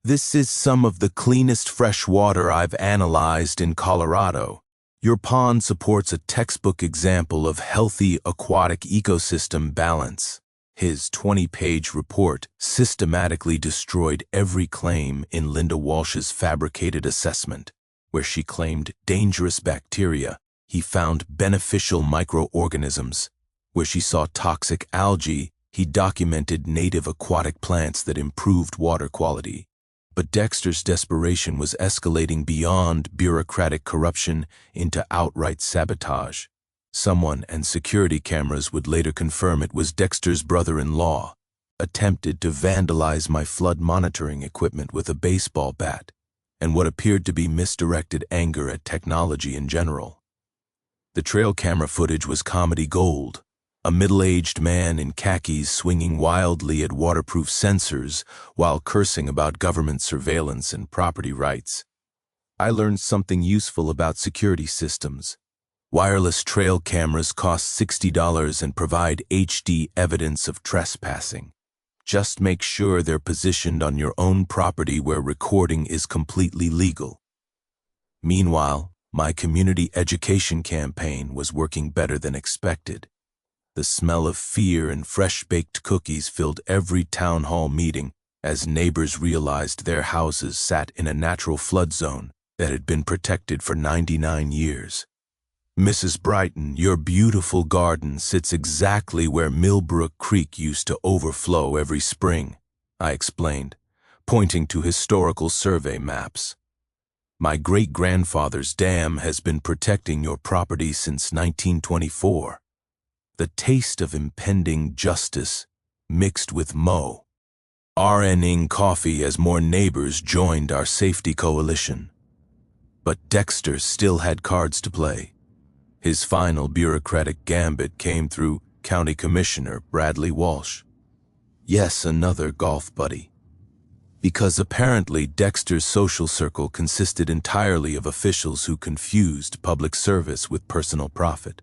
This is some of the cleanest fresh water I've analyzed in Colorado. Your pond supports a textbook example of healthy aquatic ecosystem balance. His 20-page report systematically destroyed every claim in Linda Walsh's fabricated assessment. Where she claimed dangerous bacteria, he found beneficial microorganisms. Where she saw toxic algae, he documented native aquatic plants that improved water quality. But Dexter's desperation was escalating beyond bureaucratic corruption into outright sabotage. Someone, and security cameras would later confirm it was Dexter's brother-in-law, attempted to vandalize my flood monitoring equipment with a baseball bat, and what appeared to be misdirected anger at technology in general. The trail camera footage was comedy gold. A middle-aged man in khakis swinging wildly at waterproof sensors while cursing about government surveillance and property rights. I learned something useful about security systems. Wireless trail cameras cost $60 and provide HD evidence of trespassing. Just make sure they're positioned on your own property where recording is completely legal. Meanwhile, my community education campaign was working better than expected. The smell of fear and fresh-baked cookies filled every town hall meeting as neighbors realized their houses sat in a natural flood zone that had been protected for 99 years. Mrs. Brighton, your beautiful garden sits exactly where Millbrook Creek used to overflow every spring, I explained, pointing to historical survey maps. My great-grandfather's dam has been protecting your property since 1924. The taste of impending justice mixed with Mo. RNing coffee as more neighbors joined our safety coalition. But Dexter still had cards to play. His final bureaucratic gambit came through County Commissioner Bradley Walsh. Yes, another golf buddy. Because apparently Dexter's social circle consisted entirely of officials who confused public service with personal profit.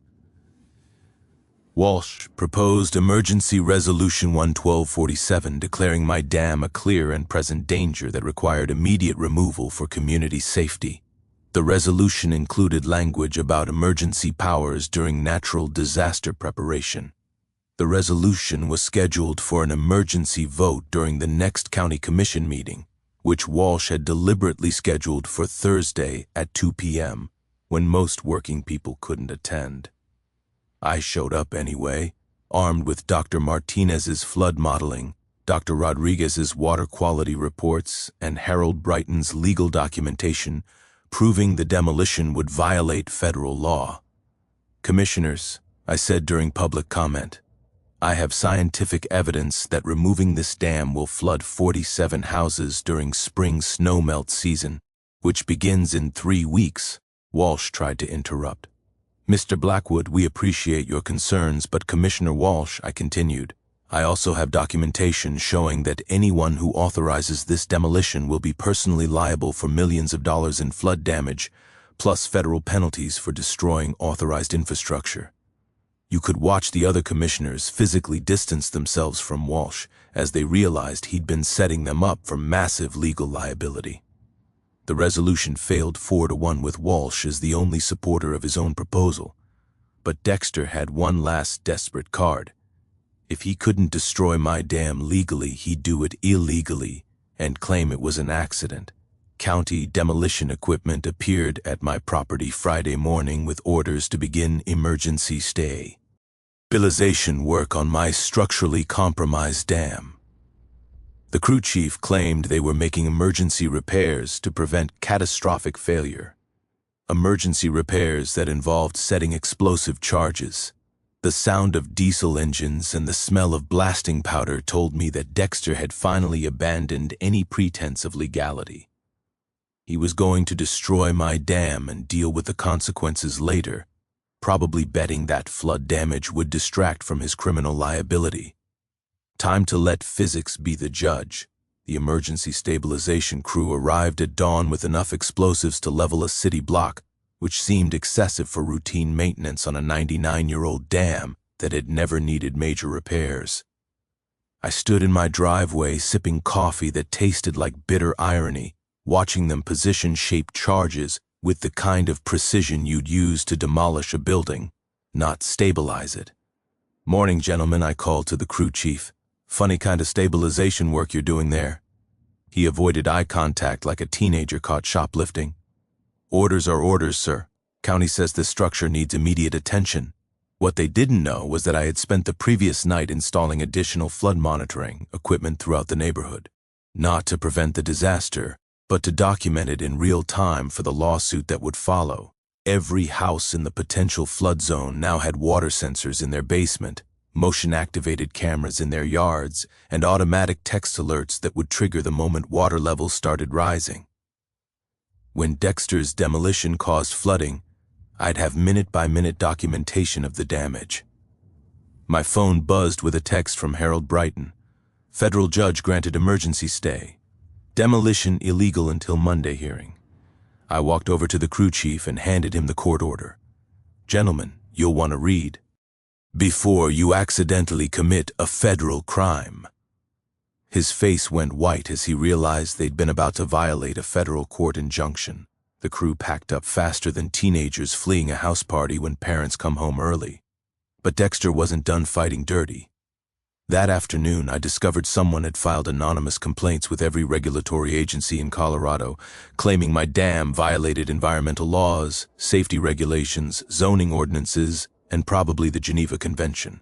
Walsh proposed Emergency Resolution 11247 declaring my dam a clear and present danger that required immediate removal for community safety. The resolution included language about emergency powers during natural disaster preparation. The resolution was scheduled for an emergency vote during the next county commission meeting, which Walsh had deliberately scheduled for Thursday at 2 p.m., when most working people couldn't attend. I showed up anyway, armed with Dr. Martinez's flood modeling, Dr. Rodriguez's water quality reports, and Harold Brighton's legal documentation proving the demolition would violate federal law. Commissioners, I said during public comment, I have scientific evidence that removing this dam will flood 47 houses during spring snowmelt season, which begins in 3 weeks. Walsh tried to interrupt. Mr. Blackwood, we appreciate your concerns, but Commissioner Walsh, I continued, I also have documentation showing that anyone who authorizes this demolition will be personally liable for millions of dollars in flood damage, plus federal penalties for destroying authorized infrastructure. You could watch the other commissioners physically distance themselves from Walsh as they realized he'd been setting them up for massive legal liability. The resolution failed 4-1 with Walsh as the only supporter of his own proposal. But Dexter had one last desperate card. If he couldn't destroy my dam legally, he'd do it illegally and claim it was an accident. County demolition equipment appeared at my property Friday morning with orders to begin emergency stabilization work on my structurally compromised dam. The crew chief claimed they were making emergency repairs to prevent catastrophic failure. Emergency repairs that involved setting explosive charges. The sound of diesel engines and the smell of blasting powder told me that Dexter had finally abandoned any pretense of legality. He was going to destroy my dam and deal with the consequences later, probably betting that flood damage would distract from his criminal liability. Time to let physics be the judge. The emergency stabilization crew arrived at dawn with enough explosives to level a city block, which seemed excessive for routine maintenance on a 99-year-old dam that it never needed major repairs. I stood in my driveway sipping coffee that tasted like bitter irony, watching them position shaped charges with the kind of precision you'd use to demolish a building, not stabilize it. "Morning, gentlemen," I called to the crew chief. "Funny kind of stabilization work you're doing there." He avoided eye contact like a teenager caught shoplifting. "Orders are orders, sir. County says this structure needs immediate attention." What they didn't know was that I had spent the previous night installing additional flood monitoring equipment throughout the neighborhood, not to prevent the disaster, but to document it in real time for the lawsuit that would follow. Every house in the potential flood zone now had water sensors in their basement, motion-activated cameras in their yards, and automatic text alerts that would trigger the moment water levels started rising. When Dexter's demolition caused flooding, I'd have minute-by-minute documentation of the damage. My phone buzzed with a text from Harold Brighton. "Federal judge granted emergency stay. Demolition illegal until Monday hearing." I walked over to the crew chief and handed him the court order. "Gentlemen, you'll want to read. Before you accidentally commit a federal crime." His face went white as he realized they'd been about to violate a federal court injunction. The crew packed up faster than teenagers fleeing a house party when parents come home early. But Dexter wasn't done fighting dirty. That afternoon, I discovered someone had filed anonymous complaints with every regulatory agency in Colorado, claiming my dam violated environmental laws, safety regulations, zoning ordinances, and probably the Geneva Convention.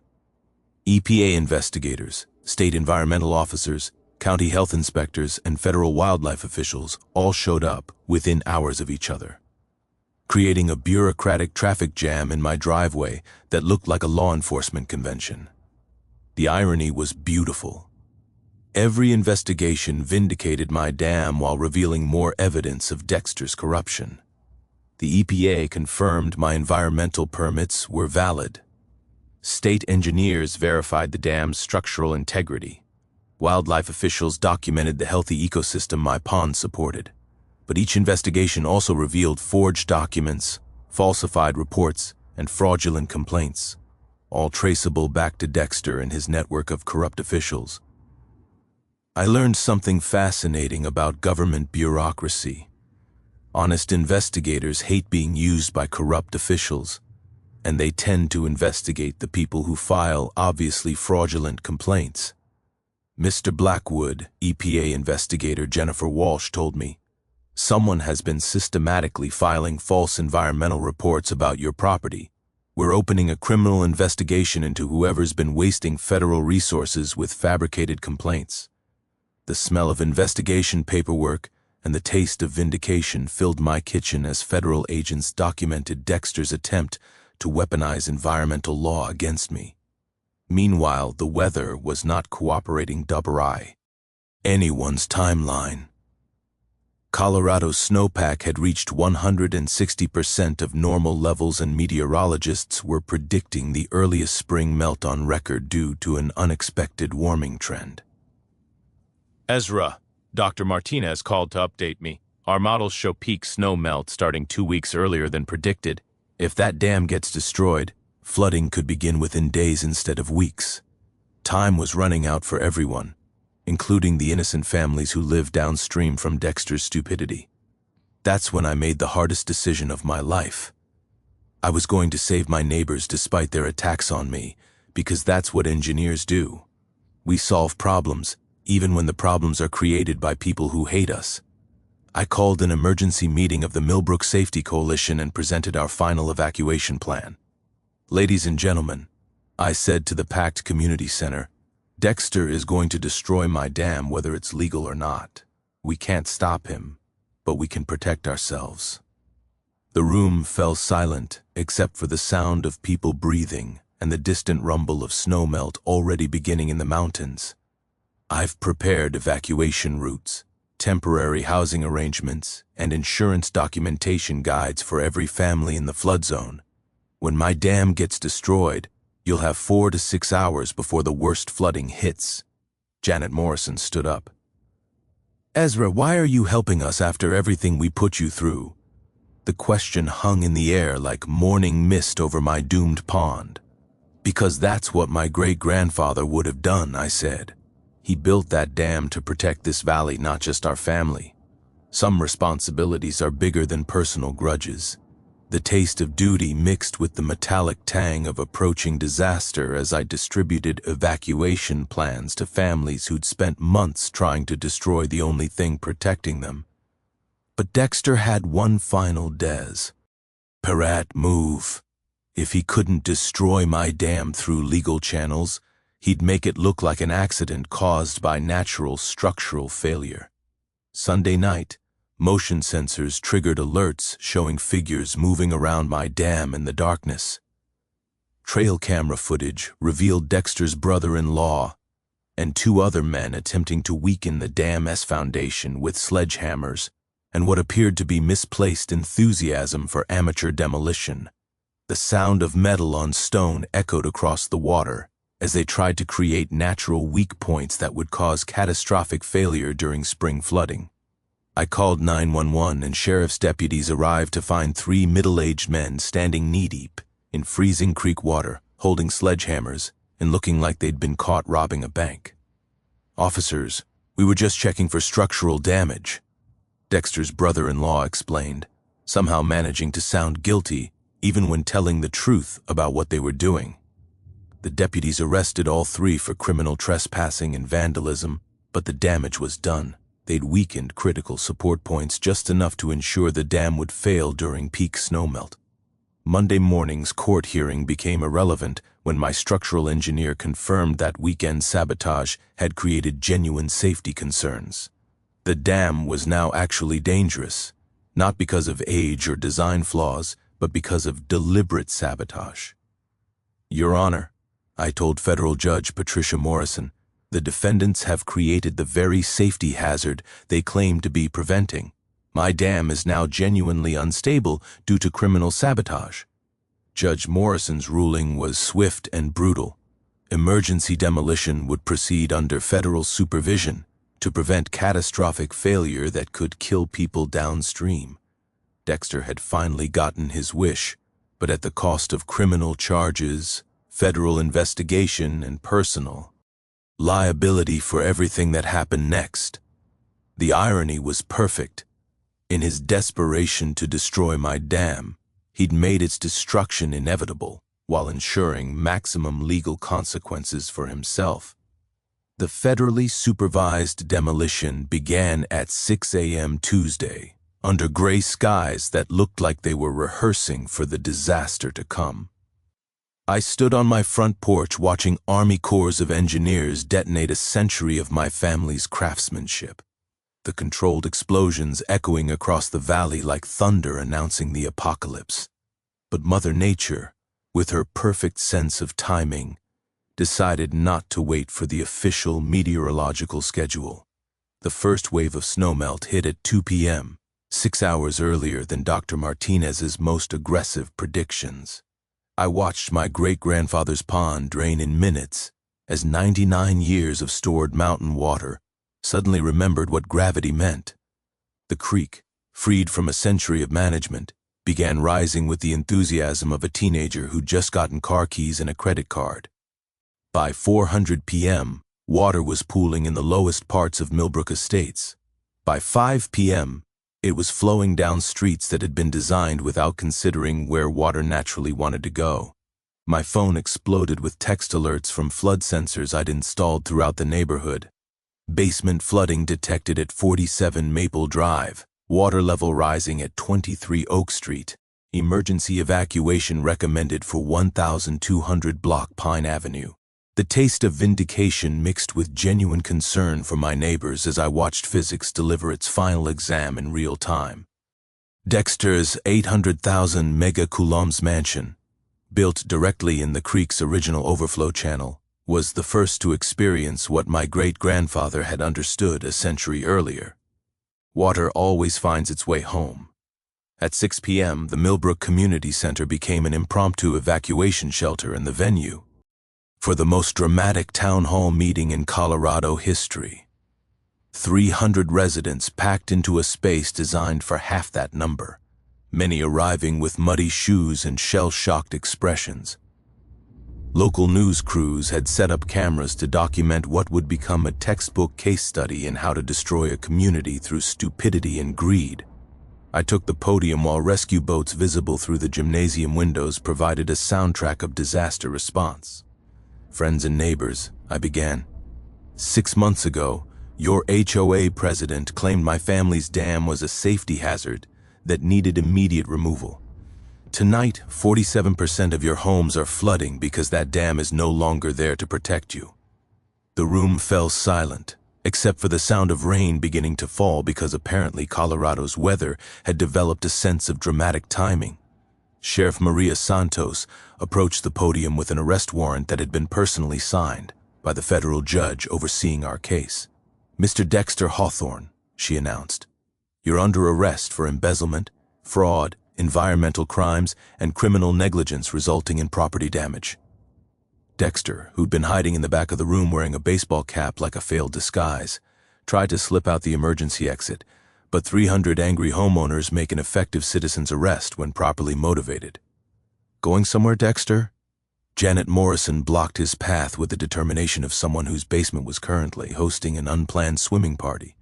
EPA investigators, state environmental officers, county health inspectors, and federal wildlife officials all showed up within hours of each other, creating a bureaucratic traffic jam in my driveway that looked like a law enforcement convention. The irony was beautiful. Every investigation vindicated my dam while revealing more evidence of Dexter's corruption. The EPA confirmed my environmental permits were valid. State engineers verified the dam's structural integrity. Wildlife officials documented the healthy ecosystem my pond supported. But each investigation also revealed forged documents, falsified reports, and fraudulent complaints, all traceable back to Dexter and his network of corrupt officials. I learned something fascinating about government bureaucracy. Honest investigators hate being used by corrupt officials, and they tend to investigate the people who file obviously fraudulent complaints. Mr. Blackwood, EPA investigator Jennifer Walsh, told me, "Someone has been systematically filing false environmental reports about your property. We're opening a criminal investigation into whoever's been wasting federal resources with fabricated complaints." The smell of investigation paperwork and the taste of vindication filled my kitchen as federal agents documented Dexter's attempt to weaponize environmental law against me. Meanwhile, the weather was not cooperating double-eye. Anyone's timeline. Colorado's snowpack had reached 160% of normal levels, and meteorologists were predicting the earliest spring melt on record due to an unexpected warming trend. "Ezra, Dr. Martinez called to update me. Our models show peak snow melt starting 2 weeks earlier than predicted. If that dam gets destroyed, flooding could begin within days instead of weeks. Time was running out for everyone, including the innocent families who lived downstream from Dexter's stupidity. That's when I made the hardest decision of my life. I was going to save my neighbors despite their attacks on me, because that's what engineers do. We solve problems, even when the problems are created by people who hate us. I called an emergency meeting of the Millbrook Safety Coalition and presented our final evacuation plan. "Ladies and gentlemen," I said to the packed community center, "Dexter is going to destroy my dam whether it's legal or not. We can't stop him, but we can protect ourselves." The room fell silent except for the sound of people breathing and the distant rumble of snowmelt already beginning in the mountains. I've prepared evacuation routes, temporary housing arrangements, and insurance documentation guides for every family in the flood zone. When my dam gets destroyed, you'll have 4 to 6 hours before the worst flooding hits. Janet Morrison stood up. "Ezra, why are you helping us after everything we put you through?" The question hung in the air like morning mist over my doomed pond. Because that's what my great-grandfather would have done, I said. He built that dam to protect this valley, not just our family. Some responsibilities are bigger than personal grudges. The taste of duty mixed with the metallic tang of approaching disaster as I distributed evacuation plans to families who'd spent months trying to destroy the only thing protecting them. But Dexter had one final des. Parat move. If he couldn't destroy my dam through legal channels, he'd make it look like an accident caused by natural structural failure. Sunday night, motion sensors triggered alerts showing figures moving around my dam in the darkness. Trail camera footage revealed Dexter's brother-in-law and two other men attempting to weaken the dam's foundation with sledgehammers and what appeared to be misplaced enthusiasm for amateur demolition. The sound of metal on stone echoed across the water as they tried to create natural weak points that would cause catastrophic failure during spring flooding. I called 911 and sheriff's deputies arrived to find three middle-aged men standing knee-deep in freezing creek water, holding sledgehammers and looking like they'd been caught robbing a bank. "Officers, we were just checking for structural damage," Dexter's brother-in-law explained, somehow managing to sound guilty even when telling the truth about what they were doing. The deputies arrested all three for criminal trespassing and vandalism, but the damage was done. They'd weakened critical support points just enough to ensure the dam would fail during peak snowmelt. Monday morning's court hearing became irrelevant when my structural engineer confirmed that weekend sabotage had created genuine safety concerns. The dam was now actually dangerous, not because of age or design flaws, but because of deliberate sabotage. "Your Honor," I told Federal Judge Patricia Morrison, "the defendants have created the very safety hazard they claim to be preventing. My dam is now genuinely unstable due to criminal sabotage." Judge Morrison's ruling was swift and brutal. Emergency demolition would proceed under federal supervision to prevent catastrophic failure that could kill people downstream. Dexter had finally gotten his wish, but at the cost of criminal charges, federal investigation, and personal liability for everything that happened next. The irony was perfect. In his desperation to destroy my dam, he'd made its destruction inevitable while ensuring maximum legal consequences for himself. The federally supervised demolition began at 6 a.m. Tuesday, under gray skies that looked like they were rehearsing for the disaster to come. I stood on my front porch watching Army Corps of Engineers detonate a century of my family's craftsmanship, the controlled explosions echoing across the valley like thunder announcing the apocalypse. But Mother Nature, with her perfect sense of timing, decided not to wait for the official meteorological schedule. The first wave of snowmelt hit at 2 p.m., 6 hours earlier than Dr. Martinez's most aggressive predictions. I watched my great-grandfather's pond drain in minutes as 99 years of stored mountain water suddenly remembered what gravity meant. The creek, freed from a century of management, began rising with the enthusiasm of a teenager who'd just gotten car keys and a credit card. By 4:00 p.m., water was pooling in the lowest parts of Millbrook Estates. By 5 p.m., it was flowing down streets that had been designed without considering where water naturally wanted to go. My phone exploded with text alerts from flood sensors I'd installed throughout the neighborhood. Basement flooding detected at 47 Maple Drive, water level rising at 23 Oak Street. Emergency evacuation recommended for 1200 block Pine Avenue. The taste of vindication mixed with genuine concern for my neighbors as I watched physics deliver its final exam in real time. Dexter's 800,000 megacoulombs mansion, built directly in the creek's original overflow channel, was the first to experience what my great-grandfather had understood a century earlier. Water always finds its way home. At 6 p.m., the Millbrook Community Center became an impromptu evacuation shelter and the venue for the most dramatic town hall meeting in Colorado history. 300 residents packed into a space designed for half that number, many arriving with muddy shoes and shell-shocked expressions. Local news crews had set up cameras to document what would become a textbook case study in how to destroy a community through stupidity and greed. I took the podium while rescue boats visible through the gymnasium windows provided a soundtrack of disaster response. "Friends and neighbors," I began. "6 months ago, your HOA president claimed my family's dam was a safety hazard that needed immediate removal. Tonight, 47% of your homes are flooding because that dam is no longer there to protect you." The room fell silent, except for the sound of rain beginning to fall because apparently Colorado's weather had developed a sense of dramatic timing. Sheriff Maria Santos approached the podium with an arrest warrant that had been personally signed by the federal judge overseeing our case. "Mr. Dexter Hawthorne," she announced, "you're under arrest for embezzlement, fraud, environmental crimes, and criminal negligence resulting in property damage." Dexter, who'd been hiding in the back of the room wearing a baseball cap like a failed disguise, tried to slip out the emergency exit, but 300 angry homeowners make an effective citizen's arrest when properly motivated. "Going somewhere, Dexter?" Janet Morrison blocked his path with the determination of someone whose basement was currently hosting an unplanned swimming party.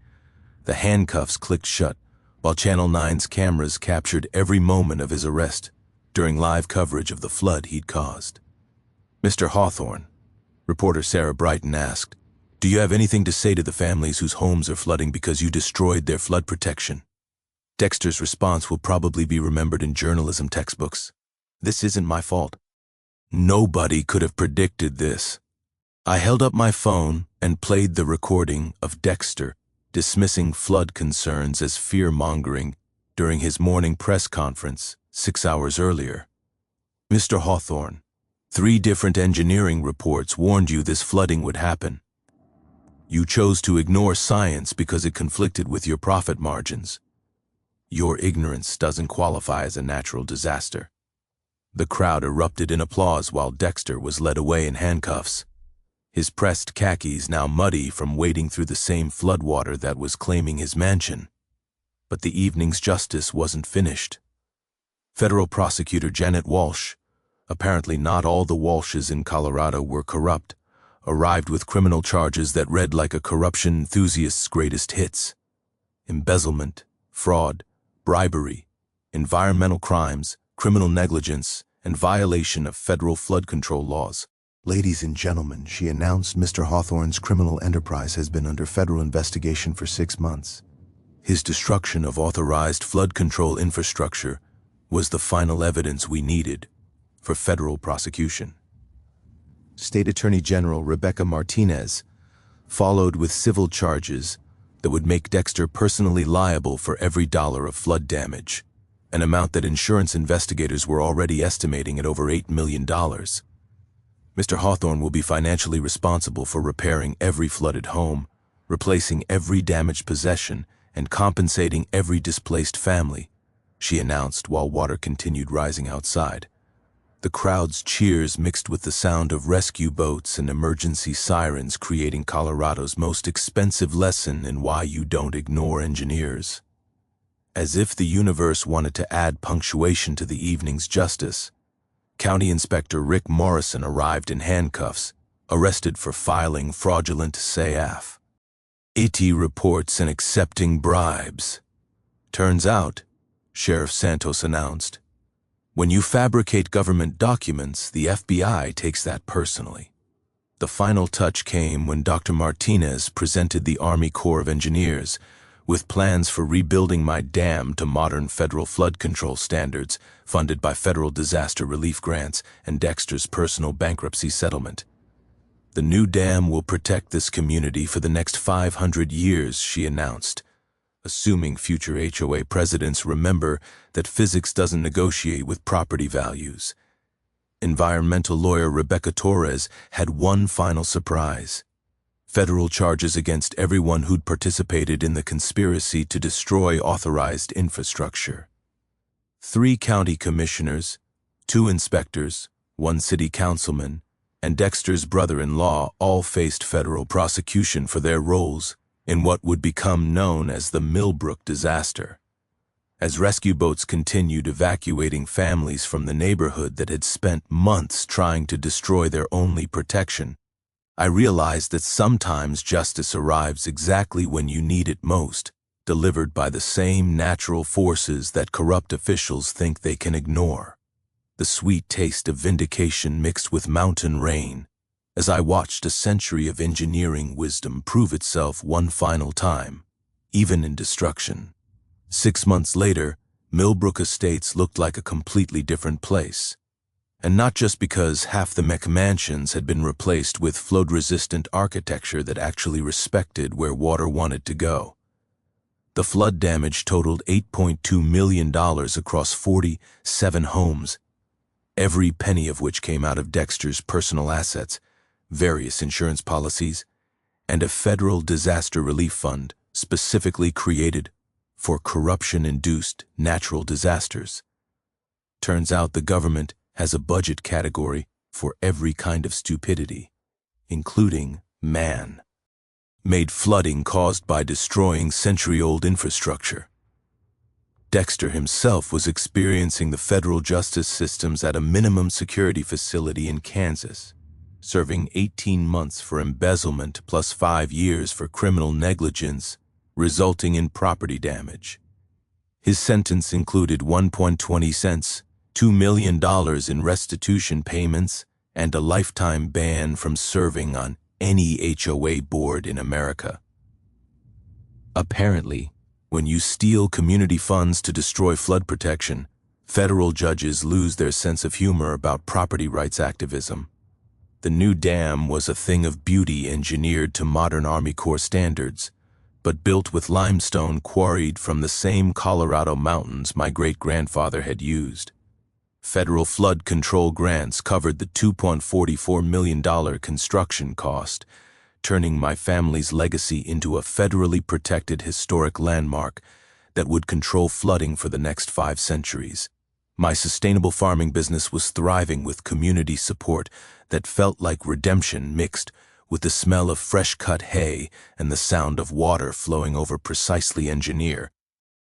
The handcuffs clicked shut, while Channel 9's cameras captured every moment of his arrest during live coverage of the flood he'd caused. "Mr. Hawthorne," reporter Sarah Brighton asked, "do you have anything to say to the families whose homes are flooding because you destroyed their flood protection?" Dexter's response will probably be remembered in journalism textbooks. "This isn't my fault. Nobody could have predicted this." I held up my phone and played the recording of Dexter dismissing flood concerns as fear-mongering during his morning press conference 6 hours earlier. "Mr. Hawthorne, 3 different engineering reports warned you this flooding would happen. You chose to ignore science because it conflicted with your profit margins. Your ignorance doesn't qualify as a natural disaster." The crowd erupted in applause while Dexter was led away in handcuffs, his pressed khakis now muddy from wading through the same floodwater that was claiming his mansion. But the evening's justice wasn't finished. Federal prosecutor Janet Walsh, apparently not all the Walshes in Colorado were corrupt, arrived with criminal charges that read like a corruption enthusiast's greatest hits: embezzlement, fraud, bribery, environmental crimes, criminal negligence, and violation of federal flood control laws. "Ladies and gentlemen," she announced, "Mr. Hawthorne's criminal enterprise has been under federal investigation for 6 months. His destruction of authorized flood control infrastructure was the final evidence we needed for federal prosecution." State Attorney General Rebecca Martinez followed with civil charges that would make Dexter personally liable for every dollar of flood damage, an amount that insurance investigators were already estimating at over $8 million. Mr. Hawthorne will be financially responsible for repairing every flooded home, replacing every damaged possession, and compensating every displaced family, she announced while water continued rising outside. The crowd's cheers mixed with the sound of rescue boats and emergency sirens, creating Colorado's most expensive lesson in why you don't ignore engineers. As if the universe wanted to add punctuation to the evening's justice, County Inspector Rick Morrison arrived in handcuffs, arrested for filing fraudulent SAF. "Itty reports and accepting bribes. Turns out," Sheriff Santos announced, "when you fabricate government documents, the FBI takes that personally." The final touch came when Dr. Martinez presented the Army Corps of Engineers with plans for rebuilding my dam to modern federal flood control standards, funded by federal disaster relief grants and Dexter's personal bankruptcy settlement. "The new dam will protect this community for the next 500 years, she announced, assuming future HOA presidents remember that physics doesn't negotiate with property values. Environmental lawyer Rebecca Torres had one final surprise: federal charges against everyone who'd participated in the conspiracy to destroy authorized infrastructure. 3 county commissioners, 2 inspectors, 1 city councilman, and Dexter's brother-in-law all faced federal prosecution for their roles in what would become known as the Millbrook disaster. As rescue boats continued evacuating families from the neighborhood that had spent months trying to destroy their only protection, I realized that sometimes justice arrives exactly when you need it most, delivered by the same natural forces that corrupt officials think they can ignore. The sweet taste of vindication mixed with mountain rain, as I watched a century of engineering wisdom prove itself one final time, even in destruction. 6 months later, Millbrook Estates looked like a completely different place. And not just because half the McMansions had been replaced with flood-resistant architecture that actually respected where water wanted to go. The flood damage totaled $8.2 million across 47 homes, every penny of which came out of Dexter's personal assets, various insurance policies, and a federal disaster relief fund specifically created for corruption-induced natural disasters. Turns out the government has a budget category for every kind of stupidity, including man-made flooding caused by destroying century-old infrastructure. Dexter himself was experiencing the federal justice systems at a minimum security facility in Kansas, serving 18 months for embezzlement plus 5 years for criminal negligence, resulting in property damage. His sentence included 1.20 cents, $2 million in restitution payments, and a lifetime ban from serving on any HOA board in America. Apparently, when you steal community funds to destroy flood protection, federal judges lose their sense of humor about property rights activism. The new dam was a thing of beauty engineered to modern Army Corps standards, but built with limestone quarried from the same Colorado mountains my great-grandfather had used. Federal flood control grants covered the $2.44 million construction cost, turning my family's legacy into a federally protected historic landmark that would control flooding for the next 5 centuries. My sustainable farming business was thriving with community support that felt like redemption mixed with the smell of fresh-cut hay and the sound of water flowing over precisely engineered